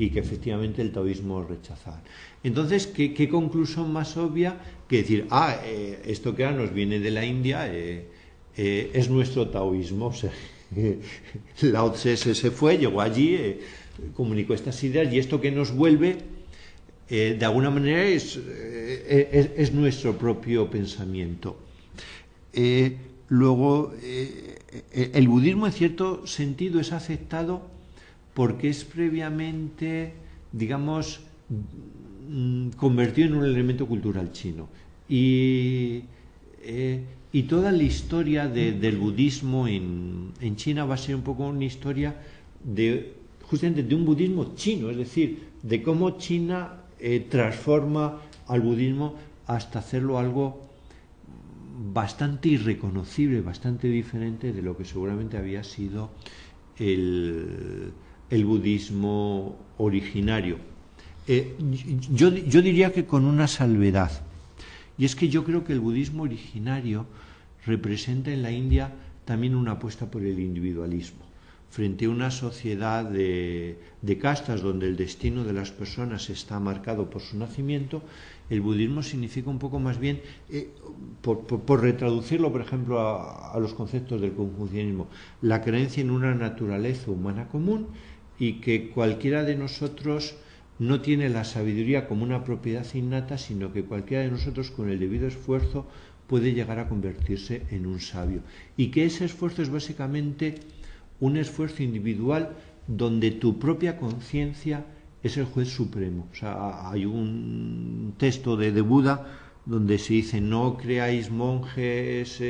que efectivamente el taoísmo rechazaba. Entonces, ¿qué conclusión más obvia que decir, esto que ahora nos viene de la India es nuestro taoísmo? O sea, Lao Tse se fue, llegó allí, comunicó estas ideas, y esto que nos vuelve, de alguna manera, es nuestro propio pensamiento. Luego, el budismo en cierto sentido es aceptado porque es previamente, digamos, convertido en un elemento cultural chino. Y toda la historia del budismo en China va a ser un poco una historia justamente de un budismo chino, es decir, de cómo China transforma al budismo hasta hacerlo algo bastante irreconocible, bastante diferente de lo que seguramente había sido el budismo originario. Yo diría que con una salvedad. Y es que yo creo que el budismo originario representa en la India también una apuesta por el individualismo. Frente a una sociedad de castas donde el destino de las personas está marcado por su nacimiento, el budismo significa un poco más bien, por retraducirlo, por ejemplo, a los conceptos del confucianismo, la creencia en una naturaleza humana común y que cualquiera de nosotros no tiene la sabiduría como una propiedad innata, sino que cualquiera de nosotros con el debido esfuerzo puede llegar a convertirse en un sabio. Y que ese esfuerzo es básicamente un esfuerzo individual donde tu propia conciencia es el juez supremo. O sea, hay un texto de Buda donde se dice: no creáis monjes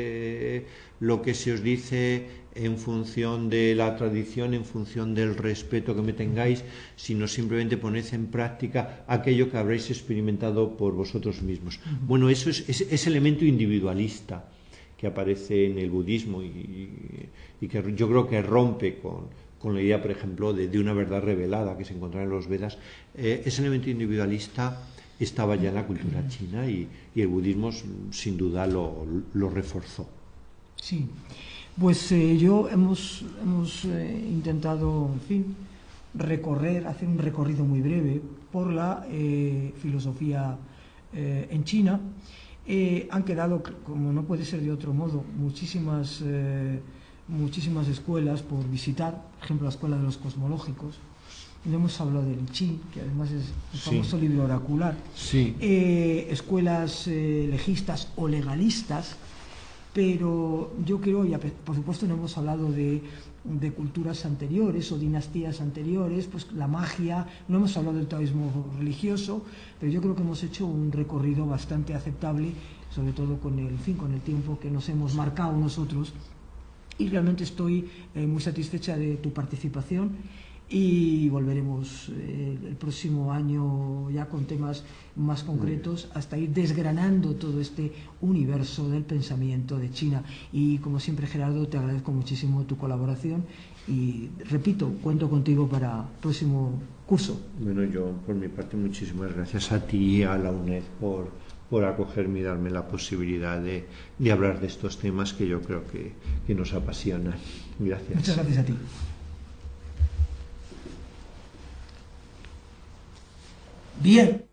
lo que se os dice en función de la tradición, en función del respeto que me tengáis, sino simplemente poned en práctica aquello que habréis experimentado por vosotros mismos. Bueno, eso es ese elemento individualista que aparece en el budismo y que yo creo que rompe con la idea, por ejemplo, de una verdad revelada que se encontraba en los Vedas. Ese elemento individualista estaba ya en la cultura china y el budismo sin duda lo reforzó. Sí, pues hemos intentado, en fin, hacer un recorrido muy breve por la filosofía en China. Han quedado, como no puede ser de otro modo, muchísimas escuelas por visitar, por ejemplo la Escuela de los Cosmológicos. No hemos hablado del Qi, que además es el famoso libro oracular. Sí. Escuelas legistas o legalistas, pero yo creo, y por supuesto no hemos hablado de culturas anteriores o dinastías anteriores, pues la magia, no hemos hablado del taoísmo religioso, pero yo creo que hemos hecho un recorrido bastante aceptable, sobre todo con el tiempo que nos hemos marcado nosotros, y realmente estoy muy satisfecha de tu participación. Y volveremos el próximo año ya con temas más concretos hasta ir desgranando todo este universo del pensamiento de China. Y como siempre, Gerardo, te agradezco muchísimo tu colaboración y repito, cuento contigo para el próximo curso. Bueno, yo por mi parte muchísimas gracias a ti y a la UNED por acogerme y darme la posibilidad de hablar de estos temas que yo creo que nos apasionan. Gracias. Muchas gracias a ti. Bien.